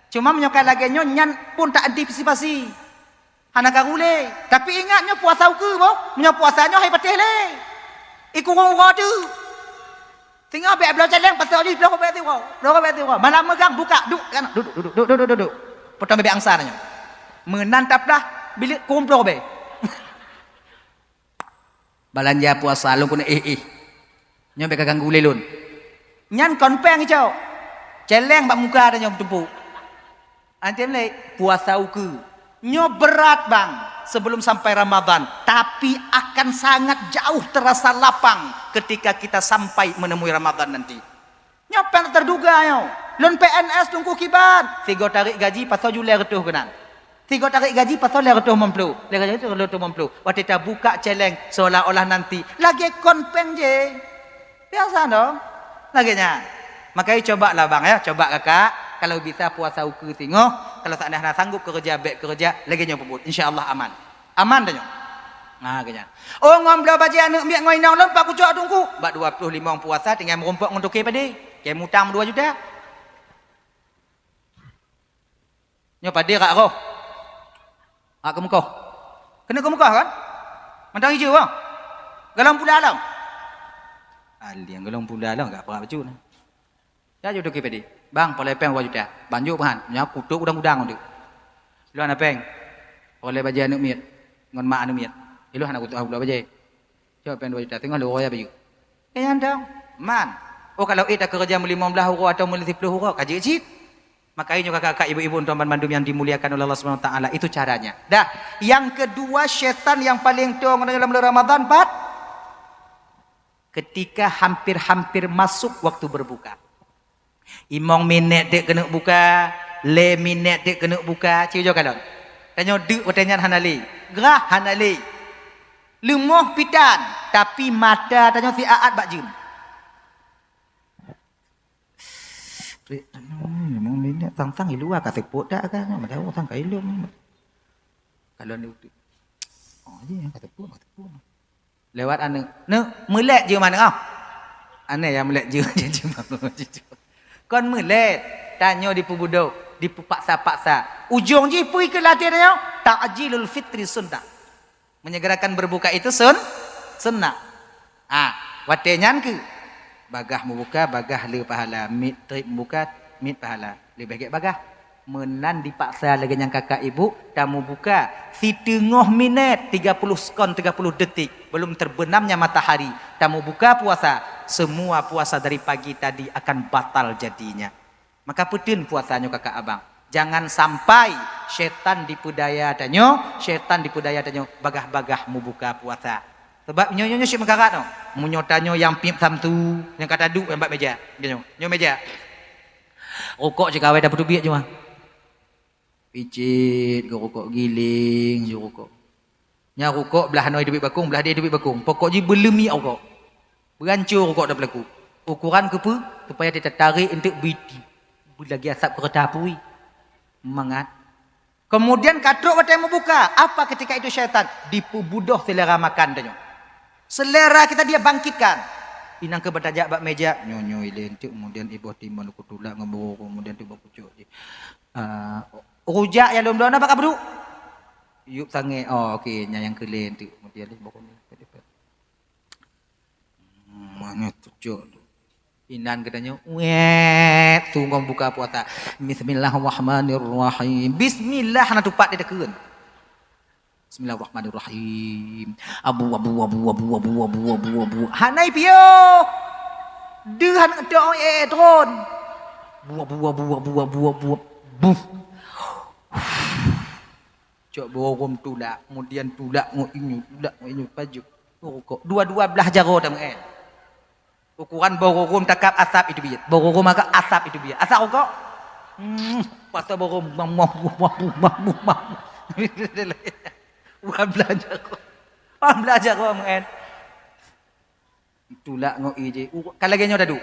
Cuma menyokai lagi nyan pun tak antisipasi. Hana karu le. Tapi ingatnya puasa ke boh. Menyo puasanya hai patih le. Iku orang tu. Tinggal bek belanja leng pasal ni belok bek tu. Belok bek tu. Malam megang buka duk kan. Duduk. Potong bebek angsa tanya. Menantaplah bilik kumpul be. Belanja puasa lu pun Nyo beka ganggu lelun. Nyan konpeng hijau. Celeng bak muka ada nyo tumpu. Antem le puasa uku. Nyo berat bang. sebelum sampai Ramadan, tapi akan sangat jauh terasa lapang ketika kita sampai menemui Ramadan nanti. Nyapan terduga yo. Lon PNS tunggu kibat. Tiga tarik gaji pasal Julai retuh kenan. Tiga tarik gaji pasal le retuh memplu. Le gaji tu retuh memplu. Waktu kita buka celeng seolah-olah nanti lagi konpen je. Biasa dong. Laginya. Makanya coba lah bang ya, coba kakak. Kalau bisa puasa ukur tengok. Kalau tak nak sanggup kerja baik kerja, lagi nyo pebut. InsyaAllah aman. Aman dah nyo. Nah, kenya. Oh ngomblo baji anak biak ngoi nang lompat kucak tunggu. Bak 25 orang puasa tinggal merompok untuk ke pade. Ke mutang 2 juta. Nyo pade kak roh. Ke muka. Kena ke muka kan? Mandang hijau bang. Galang pula alam. Aliang galang pula alam enggak apa baju nah. Ya jodoh ke pade. Bang, boleh peng 2 juta. Banjuk bahan. Nya kutuk udang-udang ndik. Lu ana peng. Boleh baji anak miat. Ngon mak anak miat. Ilu anak kutuk pula baji. Coba peng 2 juta. Tengok lu roya baju. Kaya andang. Man. Oh kalau kita kerja 15 huruf atau 10 huruf kaji cip. Makanya kakak-kakak ibu-ibu tuan bandum yang dimuliakan oleh Allah Subhanahu wa taala, itu caranya. Dah, yang kedua syaitan yang paling tong dalam bulan Ramadan, Pat. Ketika hampir-hampir masuk waktu berbuka. Imong minit dek kena buka, le minit dek kena buka, ciu jo kalon. Tanyo dek watanya hanali. Gerah hanali. Lemoh pitan, tapi mata tanyo si aat bak jum. Memang minit tang-tang ilu ah kata pot dak kan, macam orang kai lu. Kalau ni oh je kata pot. Lewat ane. Ne melek je mana ah? Ane yang melek je Kon melek tanyo di pubudok, di paksa-paksa. Ujung je pui ke latih dia. Ta'jilul fitri sunnah. Menyegerakan berbuka itu sunnah. Ah, watenyan ke bagah membuka, bagah le pahala. Mit trip membuka, mit pahala. Lebih baik bagah. Menan dipaksa lagi yang kakak ibu, tamu buka. Setengah minit, 30 sekon, 30 detik. Belum terbenamnya matahari. Tamu buka puasa. Semua puasa dari pagi tadi akan batal jadinya. Maka putin puasanya kakak abang. Jangan sampai syaitan dipudaya tanyo, bagah-bagah membuka puasa. Sebab nyonya syik mengkarat no. Munyotanyo yang pip samtu, yang kata duk yang bak meja. Nyo meja. Rokok je kawai dapat duit je mah. Picit ke rokok giling je rokok. Nya rokok belah noi duit bakung, belah dia duit bakung. Pokok je belemi rokok. Berancur rokok dah berlaku. Ukuran ke apa? Supaya dia tertarik untuk lagi asap kereta apui. Semangat. Kemudian katruk waktu yang membuka. Apa ketika itu syaitan? Dipubudoh selera makan tanya. Selera kita dia bangkitkan. Inang ke bertajak bak meja. Nyonyo ilentik. Kemudian ibu timbang aku tulak ngeburu. Kemudian tiba kucuk. Rujak yang belum dona bakal berduk. Yuk sange. Oh okey. Yang kelentik. Kemudian ibu kucuk. Mana tujuh. Inan katanya, wet, tunggu buka puasa. Bismillahirrahmanirrahim. Bismillah nak tupat dia tekan. Bismillahirrahmanirrahim. Abu. Hanai pio. Dehan doa tron. Abu. Buf. Cok borom tulak, kemudian tulak ngoinyu baju. Rokok. Dua-dua belah jaro dah mengail. Ukuran borom takap asap itu biar. Borom agak asap itu biar. Asap rokok. Pasal borom mamah. Bukan belajar kok. Belajar kok mengen. Tulak ngoi je. Kalau lagi nyo dah duk.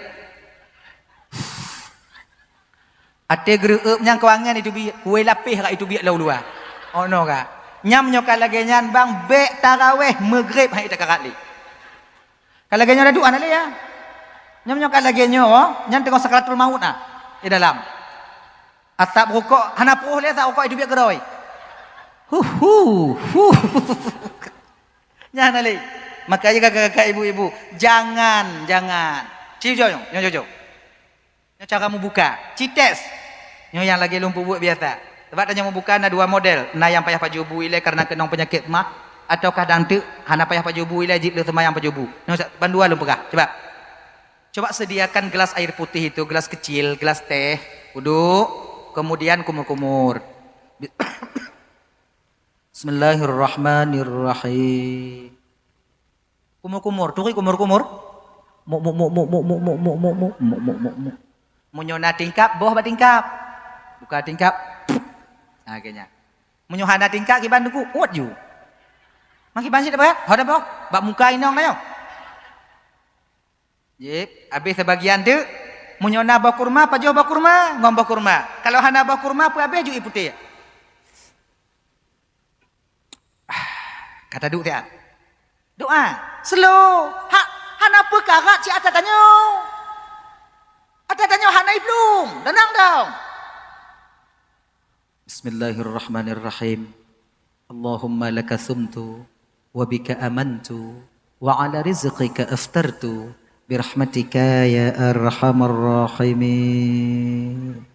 Ate gereup nyang kewangan itu biar. Kue lapis kat itu biar lalu luar. Oh no ka. Nyam nyo kalau lagi nyan bang bek tarawih maghrib hai tak karat li. Kalau lagi nyo dah duk ana le ya. Nyam nyo kalau lagi nyo nyan tengok sakratul maut nah di dalam. Asap rokok hana puh le asap rokok itu biar geroi. Jangan ali. Makanya kakak-kakak ibu-ibu, jangan. Cium jom, nyo. Cara mau buka, cites. Nyo yang lagi lumpuh buat biasa. Sebab tanya mau buka ada dua model. Na yang payah pajubu ile karena kenong penyakit mah atau kadang tu hana payah pajubu ile jip le semayang pajubu. Nyo bandua lu pegah. Coba sediakan gelas air putih itu, gelas kecil, gelas teh, duduk, kemudian kumur-kumur. Bismillahirrahmanirrahim. Kumur-kumur, turi kumur-kumur. Munyo na tingkap, boh ba tingkap. Buka tingkap. Nah, kayaknya. Munyo hana tingkap kiban duku, uat ju. Maki bansit apa ya? Hada boh, bak muka inong na yo. Jep, habis sebagian tu munyo na ba kurma, pajo ba kurma, ngom ba kurma. Kalau hana ba kurma, apa habis ju iputih. Kata doa, doa, slow. Hana perkara cik atas tanya. Atas tanya hana belum, tenang dong. Bismillahirrahmanirrahim. Allahumma laka sumtu, wa bika amantu, wa ala rizqika aftartu, birahmatika ya arhamar rahimin.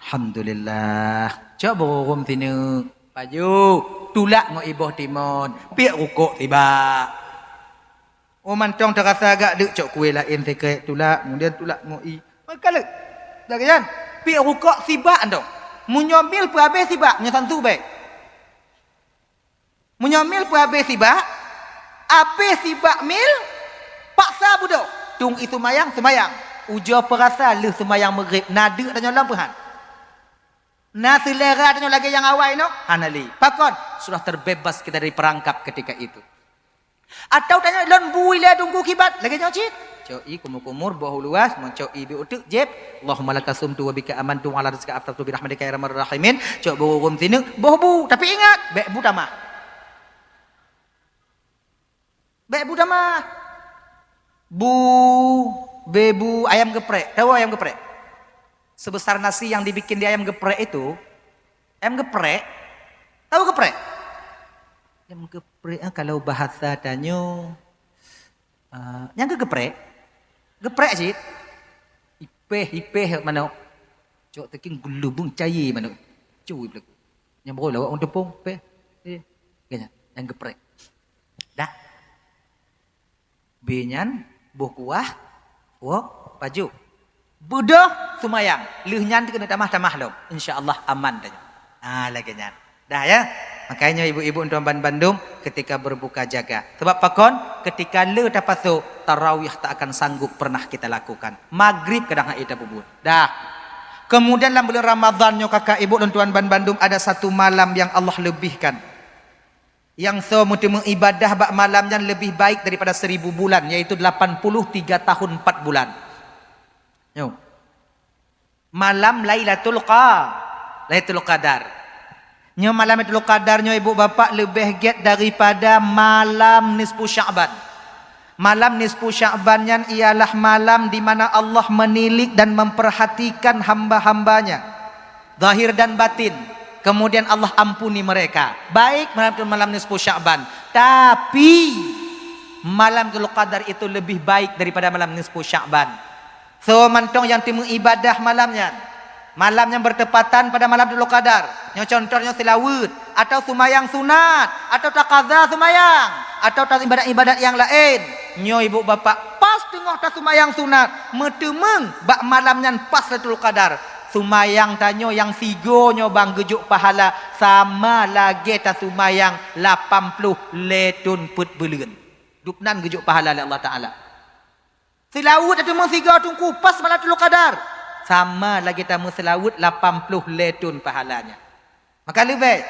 Alhamdulillah. Coba rum sini. Paju, tulak ngo iboh timon, piak rukuk tiba. Oh mancong terasa agak dek cok kuih lain sekret tulak, kemudian tulak ngo i. Maka dah kan? Piak rukuk tiba ando. Munyomil pu habis tiba, nyesantu baik. Munyomil pu habis tiba, habis tiba mil, paksa budak. Tung itu semayang. Ujo perasa lu semayang maghrib, nada tanya lampuhan. Nah selera tanya lagi yang awal no hanali pakon sudah terbebas kita dari perangkap ketika itu. Atau tanya lon buila tunggu kibat lagi nyocit coi kumur-kumur bawah luas mencoi bi utuk jeb Allahumma lakasumtu wa bika amantu ala rizqika aftartu bi rahmatika ya arhamar rahimin cok burum sini boh bu tapi ingat bek bu tamah bebu ayam geprek. Tahu ayam geprek? Sebesar nasi yang dibikin di ayam geprek itu, ayam geprek, tahu geprek? Ayam geprek kalau bahasa danyo, yang geprek sih, ipeh mana? Cok teking gelubung cair mana? Cuy belakang, yang boleh lawak untuk pung, kayaknya yang geprek, dah, benyan, buah kuah, paju. Budah sumayang, leuhnyan kena tamah-tamah lo. Insyaallah aman tanya. Lagi nyan. Dah ya. Makanya ibu-ibu untuk Bandung ketika berbuka jaga. Sebab pakon ketika le tapasu tarawih tak akan sanggup pernah kita lakukan. Maghrib kadang kita bubur. Dah. Kemudian dalam bulan Ramadan nyo kakak ibu dan tuan Bandung ada satu malam yang Allah lebihkan. Yang so mutu mengibadah bak malam yang lebih baik daripada 1000 bulan yaitu 83 tahun 4 bulan. Yo. Malam Lailatul Qadar. Nyo malam Lailatul Qadar nyo ibu bapak lebih get daripada malam nisfu Sya'ban. Malam nisfu Sya'ban yang ialah malam di mana Allah menilik dan memperhatikan hamba-hambanya zahir dan batin. Kemudian Allah ampuni mereka. Baik malam nisfu Sya'ban, tapi malam Lailatul Qadar itu lebih baik daripada malam nisfu Sya'ban. So mantong yang timu ibadah malamnya yang bertepatan pada malam Lailatul Qadar. Yang contohnya selawat atau sumayang sunat atau taqadza sumayang atau ibadat-ibadat yang lain. Nyo ibu bapak pas tengah ta sumayang sunat metemeng bak malamnya pas Lailatul Qadar. Sumayang tanyo yang sigo nyo bang gejuk pahala sama lagi ta sumayang 80 letun put bulan. Dupnan gejuk pahala oleh Allah Taala. Selawut atau mengsiga tungku pas malam Lailatul Qadar. Sama lagi tamu selawut 80 letun pahalanya. Maka lebih.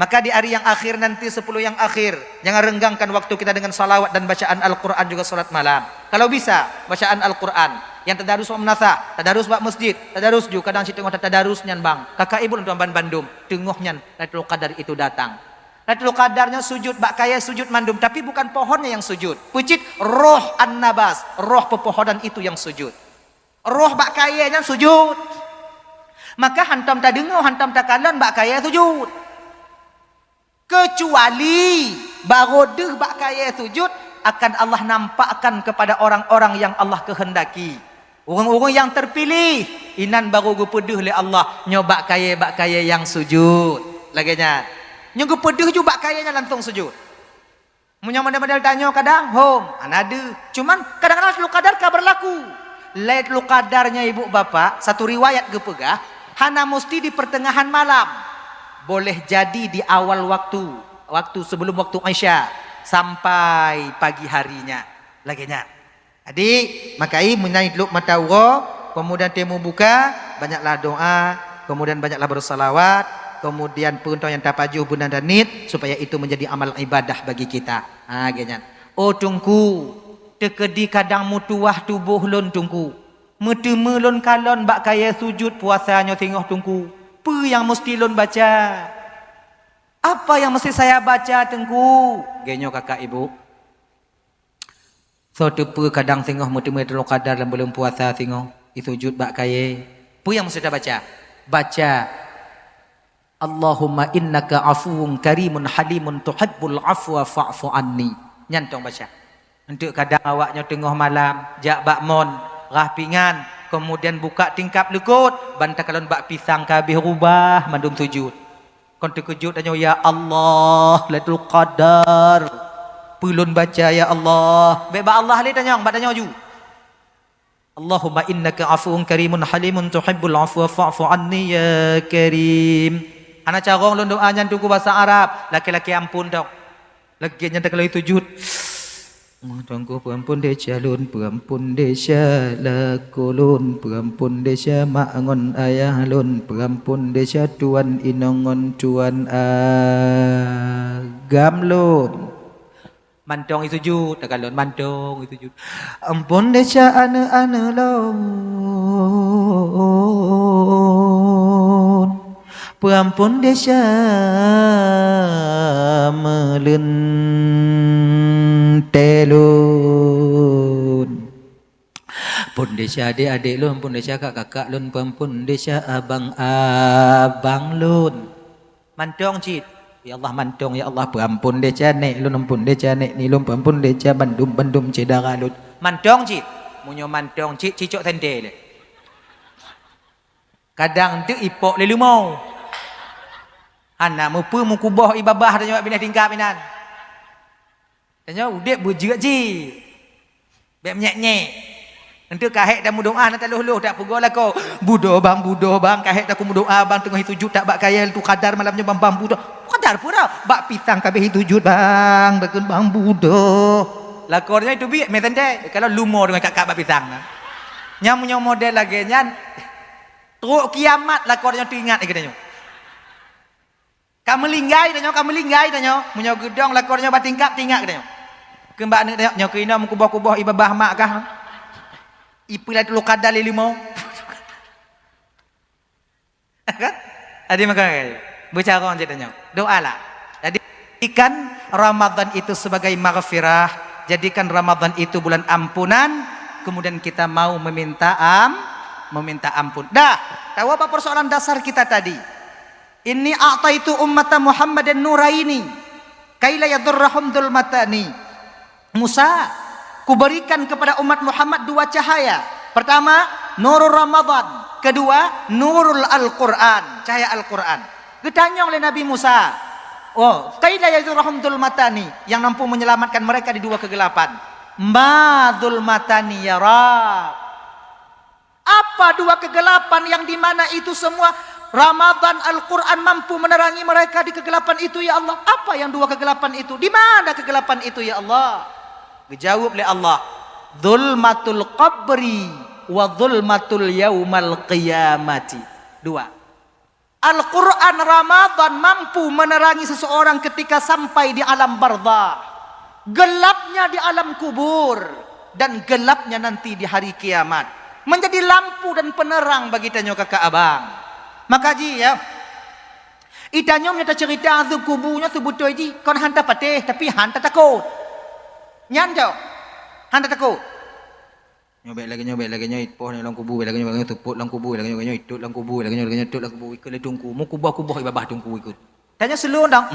Maka di hari yang akhir nanti 10 yang akhir. Jangan renggangkan waktu kita dengan salawat dan bacaan Al-Quran juga salat malam. Kalau bisa bacaan Al-Quran. Yang tadarus wa menasah. Tadarus bak masjid. Tadarus juga kadang situ ngota tadarus nyan bang. Kakak ibu dan tuan Bandung. Tengok nyan Lailatul Qadar itu datang. Lailatul Qadarnya sujud bak kaya sujud mandum tapi bukan pohonnya yang sujud. Pucit roh an-nabas, roh pepohonan itu yang sujud. Roh bak kayanya sujud. Maka hantam tak dengar, hantam tak kalan bak kaya sujud. Kecuali barodeh bak kaya sujud akan Allah nampakkan kepada orang-orang yang Allah kehendaki. Orang-orang yang terpilih inan baru gupedeh oleh Allah nyobak kaya yang sujud. Laginya nyunggu pedih juga kayaknya langsung sujud. Munya model-model tanya kadang, home, anada. Cuman kadang-kadang Lailatul Qadar kabar laku. Lailatul Qadarnya ibu bapak, satu riwayat gepegah, hana mesti di pertengahan malam. boleh jadi di awal waktu sebelum waktu Isya sampai pagi harinya laginya. Jadi makai menaik dulu mata Allah, kemudian temu buka, banyaklah doa, kemudian banyaklah bersalawat, kemudian perintah yang tapajuh benar dan nit supaya itu menjadi amal ibadah bagi kita. Gini. Oh tungku, tekedi kadang mutuah tubuh lon tungku. Metemu lon kalon bak kaya sujud puasanya tengok tungku. Apa yang mesti lon baca? Apa yang mesti saya baca tengku? Genyo kakak ibu. So tepu kadang tengok metemu telur kadar dalam belum puasa tengok. Sujud bak kaya. Apa yang mesti kita baca? Baca Allahumma innaka afuwun karimun halimun tuhibbul afwa fa'fu anni. Nyantong baca. Untuk kadang awaknya tengah malam, jak bakmon, rahpingan, kemudian buka tingkap lekut, bantah kalon bak pisang kabeh rubah mandum sujud. Kon terkejut tanya ya Allah, Lailatul Qadar. Pelun baca ya Allah. Beba Allah le tanya, bak tanya ju. Allahumma innaka afuwun karimun halimun tuhibbul afwa fa'fu anni ya karim. Anak carong lon doa nyan tuku bahasa Arab. Laki-laki ampun dok. Lagi nyan tak kalau sujud. Tunggu perampun desa lun, perampun desa lakulun, perampun desa mangon ayah lun, perampun desa tuan inongon tuan agam lun. Mantong itu sujud, tak kalon mantong itu sujud. Ampun desa ane-ane lun, perampun desa melen telun. Pun desa adik-adik lun, pun desa kakak-kakak lun, pun desa abang-abang lun. Mantong cit. Ya Allah mantong, ya Allah perampun desa nek lun, ampun desa nek ni lun, perampun desa bandum cedara lun. Mantong cit. Munyo mantong cit cicok tende le. Kadang tu ipok le lumau. Ana mupu mukubah ibabah tanya binah tingkap inan. Tanya udek bujak ji. Bek nyek-nyek. Nanti kahek dah mudoa nanti luh-luh tak pugolah kau. Budo bang kahek tak ku mudoa bang tengah sujud tak bak kaya tu kadar malamnya bang budo. Kadar pura bak pisang kabeh sujud bang bakun bang budo. Lakornya itu bi metende kalau lumur dengan kakak bak pisang. Nyamunya model lagi nyan. Teruk kiamat lakornya tu ingat katanya. Kamu linggai tanya. Munyo gedong lakornya batingkap tingkat katanya. Kembak ni tanya nyok ina mukubah-kubah ibabah mak kah? Ipilah tu kadal limo. Kan? Adi makan. Bicara orang tanya. Doalah. Jadi jadikan Ramadan itu sebagai maghfirah, jadikan Ramadan itu bulan ampunan, kemudian kita mau meminta ampun. Dah, tahu apa persoalan dasar kita tadi? Inni a'taitu ummata Muhammadan nuraini kaila yadurrahum dzulmatani. Musa, kuberikan kepada umat Muhammad dua cahaya. Pertama, nurul Ramadan. Kedua, nurul Al-Quran, cahaya Al-Quran. Ditanya oleh Nabi Musa, oh, kaila yadurrahum dzulmatani, yang mampu menyelamatkan mereka di dua kegelapan. Ma dzulmatani ya Rab. Apa dua kegelapan yang dimana itu semua Ramadan Al-Quran mampu menerangi mereka di kegelapan itu ya Allah? Apa yang dua kegelapan itu? Di mana kegelapan itu ya Allah? Dijawab oleh Allah, dzulmatul qabri wa dzulmatul yaumal qiyamati. Dua. Al-Quran Ramadan mampu menerangi seseorang ketika sampai di alam barzah. Gelapnya di alam kubur dan gelapnya nanti di hari kiamat. Menjadi lampu dan penerang bagi tanyo kakak abang. Maka ji ya, itanyom nyata cerita azab kubunya sebuto ji, kon hanta pateh tapi hanta takut. Nyanjo, hanta takut. Nyobek lagi nyoi poh dalam kubu lagi nyobek tuput dalam kubu lagi nyoi itu dalam kubu lagi nyoi itu dalam kubu ikut le tungku mu kubah ibabah tungku ikut. Tanya selu dong.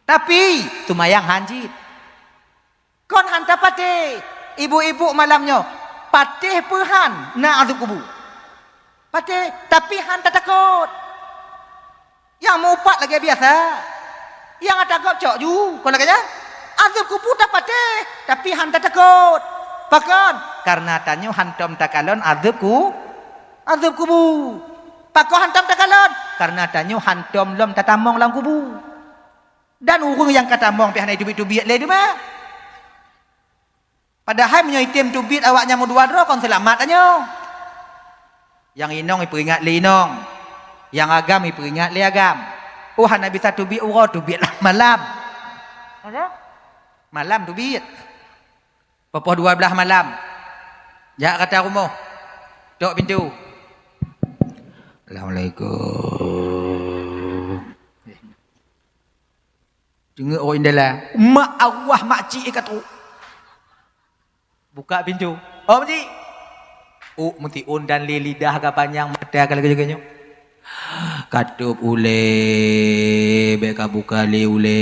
Tapi tumayang hanjit. Kon hanta pateh, ibu-ibu malamnya pateh perhan na azab kubu. Patih, tapi hanta takut. Yang mau upat lagi biasa. Yang ada takut cok ju. Kau lagi ya? Azab kubur tak patih, tapi hanta takut. Pakon, karena tanya hantam takalon azab kubur. Pakon hantam takalon, Karena tanyo hantom lom tatamong lang kubu. Dan urung yang katamong pihak tubit-tubit le mah. Padahal menyo item tubit awaknya mu dua dro kon selamat tanyo. Yang inong iperingat le inong. Yang agam iperingat le agam. Oh hana bisa tubit uro tubit lah malam. Ada? Malam tubit. Pukul 12 malam. Ya kata rumah. Tok pintu. Assalamualaikum. Dengar orang dalam. Mak Allah makcik kata. Buka pintu. Oh makcik. Oh mesti undan lidah ke panjang mata kalau kerja-kerja. Katup ule beka buka le ule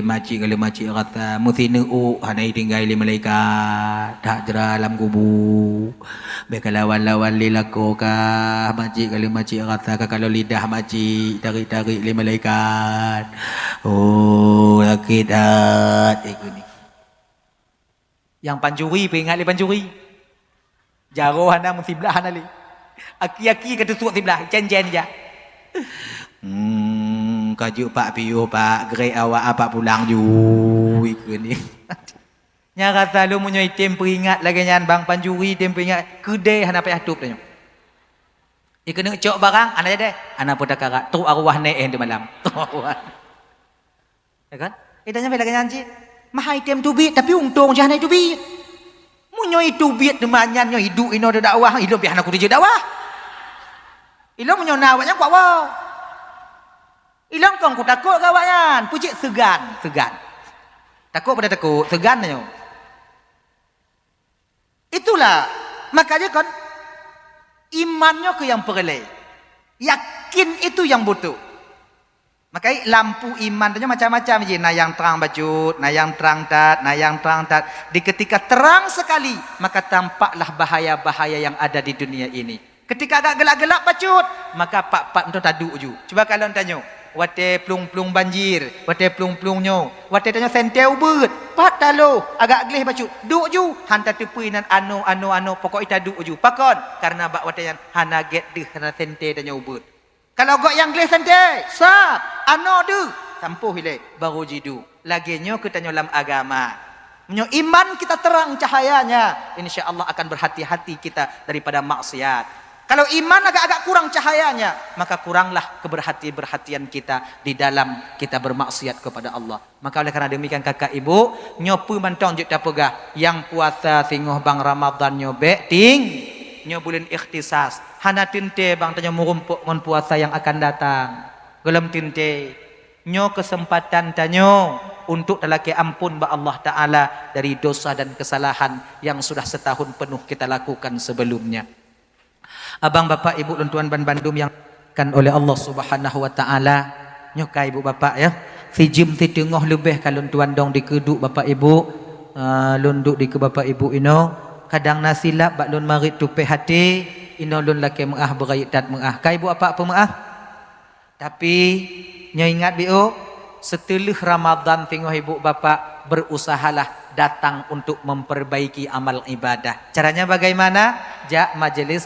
makcik kalau makcik kata mesti neu hanai tinggal le malaikat tak jera alam kubur beka lawan-lawan le lako ka makcik kalau makcik kata kalau lidah makcik tarik-tarik le malaikat oh sakit hati ni yang pancuri peringat le pancuri jaro hana mesti belah hana le aki-aki kata suat sebelah jen-jen je. Kajuk pak piyo pak grade awak apa pulang ju ikut ni. Nya kata lu munyo item peringat lagi nyan bang panjuri item peringat kedai hana payah tup tanya. Ikena cok barang ana deh. Ana putakara tu arwah ne di malam. Tu arwah. Ya kan? Idanya lagi nyanci. Mah item tubit tapi untung jangan tubit. Munyo itu biat demanyan nyo hidup ino de dakwah hidup biar aku kerja dakwah. Ilong munyo nawaknya kuat wow. Ilong kong ku takut kawanyan, pucik segan. Takut pada takut, segan nyo. Itulah makanya kan imannya ke yang perle. Yakin itu yang butuh. Makanya lampu iman itu macam-macam je. Nah yang terang bacut, nah yang terang tat, nah yang terang tat. Di ketika terang sekali, maka tampaklah bahaya-bahaya yang ada di dunia ini. Ketika agak gelap-gelap bacut, maka pak-pak itu taduk ju. Coba kalau tanya, wate plung-plung banjir, wate plung-plungnyo, wate tanya senteu beut, pat talo, agak gelih bacut, duk ju, hantar tepi nan ano, pokok ita duk ju. Pakon, karena bak wate yang hana get deh, hana sente tanya beut. Kalau gok yang gelis santai, sap, ano du, sampuh hile, baru jidu. Laginya kita nyolam agama. Menyo iman kita terang cahayanya, insya Allah akan berhati-hati kita daripada maksiat. Kalau iman agak-agak kurang cahayanya, maka kuranglah keberhati-berhatian kita di dalam kita bermaksiat kepada Allah. Maka oleh karena demikian kakak ibu, nyopu mantong juk pegah, yang puasa singoh bang Ramadan nyobek ting. Nyo bulan ikhtisas hana tinte bang tanya murumpuk ngon puasa yang akan datang gelem tinte nyo kesempatan tanyo untuk telaki ampun ba Allah Ta'ala dari dosa dan kesalahan yang sudah setahun penuh kita lakukan sebelumnya. Abang bapak ibu dan tuan ban Bandung yang kan oleh Allah Subhanahu Wa Ta'ala nyo kai ibu bapak ya si jim si tengah lebih kalau tuan dong dikeduk bapak ibu lunduk di ke bapak ibu ino kadang nasilap bak lun marit tupe hati ino lun laki mengah berayat dat mengah kai bu apa mengah tapi nyo ingat biu setelah Ramadan tengok ibu bapa berusahalah datang untuk memperbaiki amal ibadah. Caranya bagaimana? Jak majelis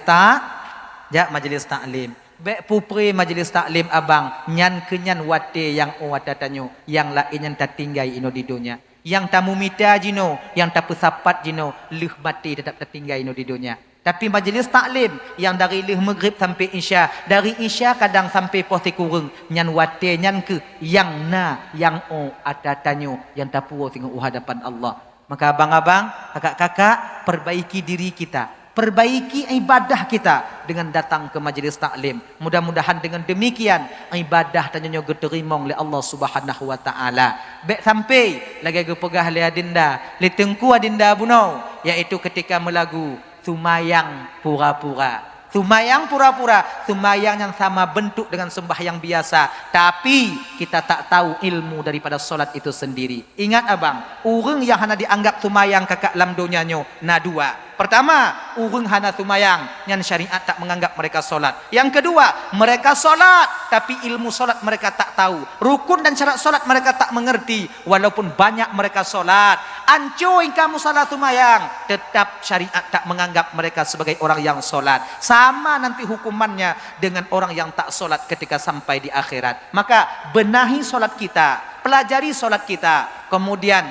taklim be pupri majelis taklim abang nyan kenyan wate yang wata tanyo yang lain yang tertinggai ino di dunia. Yang tamu mita jino, yang tak pesapat jino, leh mati tetap tertinggal ino di dunia. Tapi majlis taklim yang dari leh maghrib sampai isya, dari isya kadang sampai posisi kurung, nyan wate nyan ke yang na yang ada tanyo yang tak puas tengok hadapan Allah. Maka abang-abang, kakak-kakak, perbaiki diri kita. Perbaiki ibadah kita dengan datang ke majlis taklim. Mudah-mudahan dengan demikian ibadah tanya diterima oleh Allah Subhanahu Wa Taala. Baik sampai lagi pegah le adinda, le tengku adinda bunau, yaitu ketika melagu sumayang pura-pura. Sumayang pura-pura, sumayang yang sama bentuk dengan sembahyang biasa, tapi kita tak tahu ilmu daripada solat itu sendiri. Ingat abang, orang yang hanya dianggap sumayang kakak lam dunianyo na dua. Pertama, urung hana sumayang, yang syariat tak menganggap mereka solat. Yang kedua, mereka solat, tapi ilmu solat mereka tak tahu. Rukun dan syarat solat mereka tak mengerti, walaupun banyak mereka solat. ancurin kamu salat tumayang, tetap syariat tak menganggap mereka sebagai orang yang solat. Sama nanti hukumannya dengan orang yang tak solat ketika sampai di akhirat. Maka benahi solat kita, pelajari solat kita, kemudian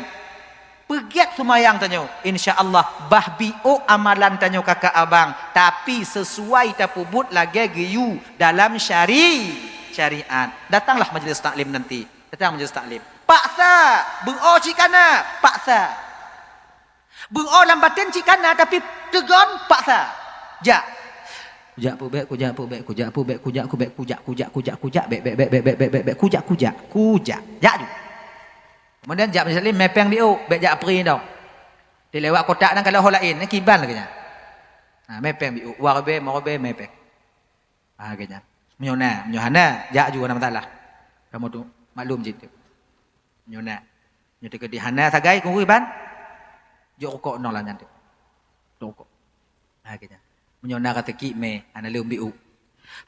pegiat tumayang tanyo, insya-Allah bahbiu amalan tanyo kakak abang, tapi sesuai tapubut lagi giyu dalam syariat. Datanglah majlis taklim nanti. Datang majlis taklim. Paksa, beng'o cikana, paksa. Beng'o lambatin cikana tapi tegon paksa. Ja. Kujak pubek, kujak pubek, kujak pubek, kujak kubek, kujak bek, kujak. Ja ju. Kemudian jak majlis mepeng biu, bek jak pri tau. Dia lewat kotak nang kalau holain, ni kiban lagi nya. Ha mepeng biu, warbe, morbe mepeng. Ha ganya. Menyohana, jak juga nama talah. Kamu tu maklum jitu. Nyona. Nyote ke di hana sagai kungui ban. Jo rokok nol lah nyantu. Rokok. Ha ganya. Menyona kata ki me, ana leum biu.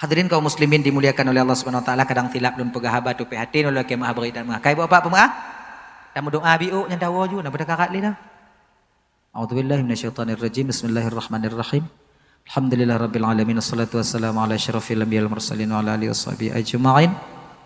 Hadirin kaum muslimin dimuliakan oleh Allah Subhanahu wa taala, kadang tilap dan pegahabat tu prihatin oleh ke maha beri dan mengakai buat apa pemaah? Dan doa biu yang dawa ju nak berdekat lina. A'udzubillahi minasyaitonir rajim. Bismillahirrahmanirrahim. Alhamdulillah rabbil alamin, wassalatu wassalamu ala asyrafil anbiya'il mursalin wa ala alihi washabihi ajma'in.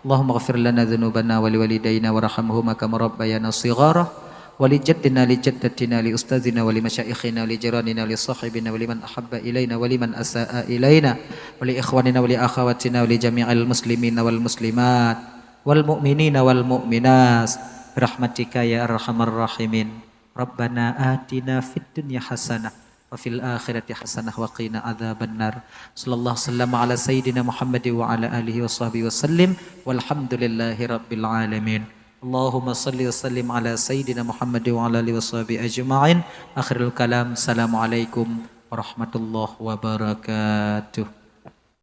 Allahumma ighfir lana dhunubana wa liwalidayna warhamhuma kama rabbayana shighara wa li jaddina li jaddatina li ustadzina wa li masyayikhina li jiranina li sahibina wa liman ahabba ilaina wa liman asaa ilaina wa li ikhwanina wa li akhawatina wa li jami'il muslimina wal muslimat wal mu'minina wal mu'minat rahmatika ya arhamar rahimin. Rabbana atina fid dunya hasanah wa fil akhirati hasanah wa qina adzabannar. Sallallahu sallam ala sayyidina Muhammad wa ala alihi wa sahbihi wasallim walhamdulillahi rabbil alamin. Allahumma salli wa sallim ala sayyidina Muhammad wa ala alihi wa sahbihi ajma'in. Akhirul kalam. Assalamualaikum warahmatullahi wabarakatuh.